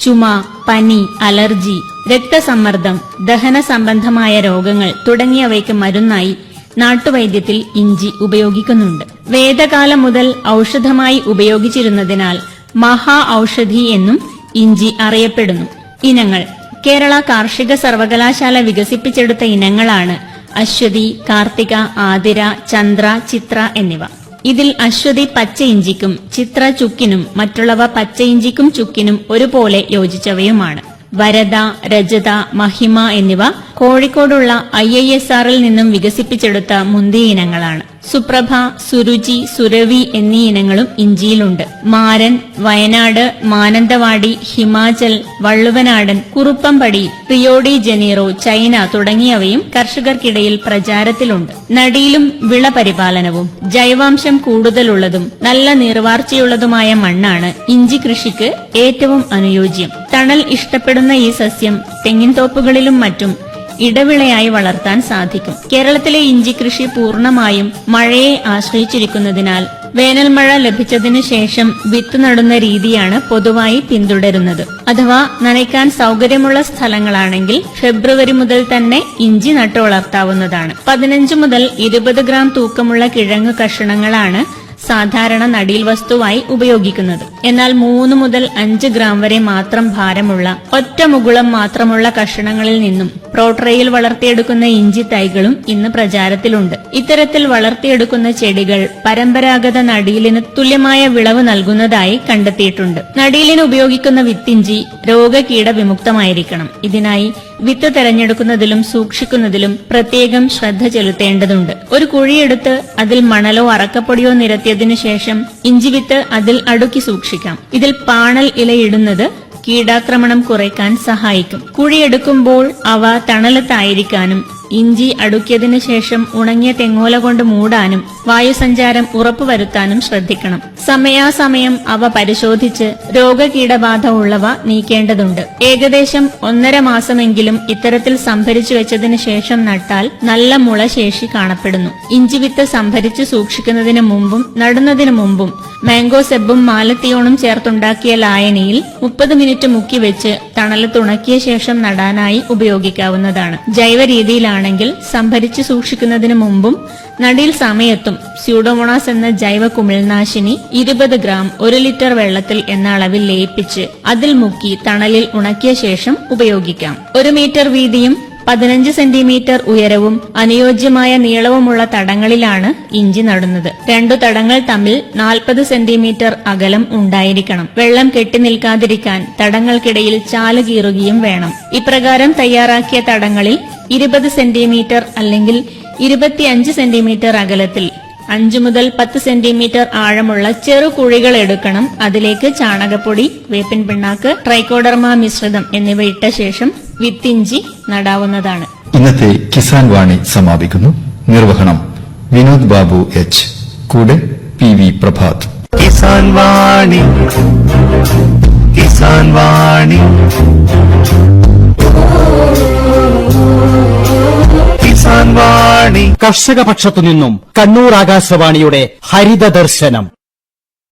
ചുമ, പനി, അലർജി, രക്തസമ്മർദ്ദം, ദഹന സംബന്ധമായ രോഗങ്ങൾ തുടങ്ങിയവയ്ക്ക് മരുന്നായി നാട്ടുവൈദ്യത്തിൽ ഇഞ്ചി ഉപയോഗിക്കുന്നുണ്ട്. വേദകാലം മുതൽ ഔഷധമായി ഉപയോഗിച്ചിരുന്നതിനാൽ മഹാ ഔഷധി എന്നും ഇഞ്ചി അറിയപ്പെടുന്നു. ഇനങ്ങൾ: കേരള കാർഷിക സർവകലാശാല വികസിപ്പിച്ചെടുത്ത ഇനങ്ങളാണ് അശ്വതി, കാർത്തിക, ആതിര, ചന്ദ്ര, ചിത്ര എന്നിവ. ഇതിൽ അശ്വതി പച്ച ഇഞ്ചിക്കും ചിത്ര ചുക്കിനും മറ്റുള്ളവ പച്ച ഇഞ്ചിക്കും ചുക്കിനും ഒരുപോലെ യോജിച്ചവയുമാണ്. വരദ, രജത, മഹിമ എന്നിവ കോഴിക്കോടുള്ള IISRൽ നിന്നും വികസിപ്പിച്ചെടുത്ത മുന്തിയ ഇനങ്ങളാണ്. സുപ്രഭ, സുരുചി, സുരവി എന്നീ ഇനങ്ങളും ഇഞ്ചിയിലുണ്ട്. Maran, Wayanad, Mananthavady, Himachal, Valluvanadan, Kuruppampady, Rio de Janeiro, China തുടങ്ങിയവയും കർഷകർക്കിടയിൽ പ്രചാരത്തിലുണ്ട്. നടീലും വിളപരിപാലനവും ജൈവാംശം കൂടുതലുള്ളതും നല്ല നീർവാർച്ചയുള്ളതുമായ മണ്ണാണ് ഇഞ്ചി കൃഷിക്ക് ഏറ്റവും അനുയോജ്യം. തണൽ ഇഷ്ടപ്പെടുന്ന ഈ സസ്യം തെങ്ങിൻതോപ്പുകളിലും മറ്റും ഇടവിളയായി വളർത്താൻ സാധിക്കും. കേരളത്തിലെ ഇഞ്ചി കൃഷി പൂർണ്ണമായും മഴയെ ആശ്രയിച്ചിരിക്കുന്നതിനാൽ വേനൽമഴ ലഭിച്ചതിനു ശേഷം വിത്ത് നടുന്ന രീതിയാണ് പൊതുവായി പിന്തുടരുന്നത്. അഥവാ നനയ്ക്കാൻ സൗകര്യമുള്ള സ്ഥലങ്ങളാണെങ്കിൽ ഫെബ്രുവരി മുതൽ തന്നെ ഇഞ്ചി നട്ടു വളർത്താവുന്നതാണ്. 15 മുതൽ 20 ഗ്രാം തൂക്കമുള്ള കിഴങ്ങ് കഷണങ്ങളാണ് സാധാരണ നടീൽ വസ്തുവായി ഉപയോഗിക്കുന്നത്. എന്നാൽ 3 മുതൽ 5 ഗ്രാം വരെ മാത്രം ഭാരമുള്ള ഒറ്റ മുകുളം മാത്രമുള്ള കഷണങ്ങളിൽ നിന്നും പ്രോട്രയിൽ വളർത്തിയെടുക്കുന്ന ഇഞ്ചി തൈകളും ഇന്ന് പ്രചാരത്തിലുണ്ട്. ഇത്തരത്തിൽ വളർത്തിയെടുക്കുന്ന ചെടികൾ പരമ്പരാഗത നടീലിന് തുല്യമായ വിളവ് നൽകുന്നതായി കണ്ടെത്തിയിട്ടുണ്ട്. നടീലിന് ഉപയോഗിക്കുന്ന വിത്തിഞ്ചി രോഗകീട വിമുക്തമായിരിക്കണം. ഇതിനായി വിത്ത് തെരഞ്ഞെടുക്കുന്നതിലും സൂക്ഷിക്കുന്നതിലും പ്രത്യേകം ശ്രദ്ധ ചെലുത്തേണ്ടതുണ്ട്. ഒരു കുഴിയെടുത്ത് അതിൽ മണലോ അറക്കപ്പൊടിയോ നിരത്തിയതിനു ശേഷം ഇഞ്ചിവിത്ത് അതിൽ അടുക്കി സൂക്ഷിക്കാം. ഇതിൽ പാണൽ ഇലയിടുന്നത് കീടാക്രമണം കുറയ്ക്കാൻ സഹായിക്കും. കുഴിയെടുക്കുമ്പോൾ അവ തണലത്തായിരിക്കാനും ഇഞ്ചി അടുക്കിയതിനു ശേഷം ഉണങ്ങിയ തെങ്ങോല കൊണ്ട് മൂടാനും വായുസഞ്ചാരം ഉറപ്പുവരുത്താനും ശ്രദ്ധിക്കണം. സമയാസമയം അവ പരിശോധിച്ച് രോഗകീടബാധ ഉള്ളവ നീക്കേണ്ടതുണ്ട്. ഏകദേശം 1.5 മാസമെങ്കിലും ഇത്തരത്തിൽ സംഭരിച്ചു വെച്ചതിനു ശേഷം നട്ടാൽ നല്ല മുളശേഷി കാണപ്പെടുന്നു. ഇഞ്ചിവിത്ത് സംഭരിച്ചു സൂക്ഷിക്കുന്നതിന് മുമ്പും നടുന്നതിനു മുമ്പും മാംഗോ സെബും മാലത്തിയോണും ചേർത്തുണ്ടാക്കിയ ലായനിയിൽ 30 മിനിറ്റ് മുക്കി വെച്ച് തണലത്തുണക്കിയ ശേഷം നടാനായി ഉപയോഗിക്കാവുന്നതാണ്. ജൈവ രീതിയിലാണ് ചെടികളാണെങ്കിൽ സംഭരിച്ചു സൂക്ഷിക്കുന്നതിന് മുമ്പും നടീൽ സമയത്തും സ്യൂഡോമോണാസ് എന്ന ജൈവ കുമിൾനാശിനി 20 ഗ്രാം 1 ലിറ്റർ വെള്ളത്തിൽ എന്ന അളവിൽ ലയിപ്പിച്ച് അതിൽ മുക്കി തണലിൽ ഉണക്കിയ ശേഷം ഉപയോഗിക്കാം. 1 മീറ്റർ വീതിയും 15 സെന്റിമീറ്റർ ഉയരവും അനുയോജ്യമായ നീളവുമുള്ള തടങ്ങളിലാണ് ഇഞ്ചി നടുന്നത്. 2 തടങ്ങൾ തമ്മിൽ 40 സെന്റിമീറ്റർ അകലം ഉണ്ടായിരിക്കണം. വെള്ളം കെട്ടിനിൽക്കാതിരിക്കാൻ തടങ്ങൾക്കിടയിൽ ചാല് കീറുകയും വേണം. ഇപ്രകാരം തയ്യാറാക്കിയ തടങ്ങളിൽ 20 സെന്റിമീറ്റർ അല്ലെങ്കിൽ 25 സെന്റിമീറ്റർ അകലത്തിൽ 5 മുതൽ 10 സെന്റിമീറ്റർ ആഴമുള്ള ചെറു കുഴികൾ എടുക്കണം. അതിലേക്ക് ചാണകപ്പൊടി, വേപ്പിൻ പിണ്ണാക്ക്, ട്രൈക്കോഡർമ മിശ്രിതം എന്നിവ ഇട്ട ശേഷം വിത്തിഞ്ചി നടാവുന്നതാണ്. ഇന്നത്തെ കിസാൻ വാണി സമാപിക്കുന്നു. നിർവഹണം വിനോദ് ബാബു എച്ച്, കൂടെ PV പ്രഭാത്. കിസാൻ വാണി കിസാൻ വാണി കിസാൻ വാണി. കർഷക പക്ഷത്തുനിന്നും കണ്ണൂർ ആകാശവാണിയുടെ ഹരിത ദർശനം.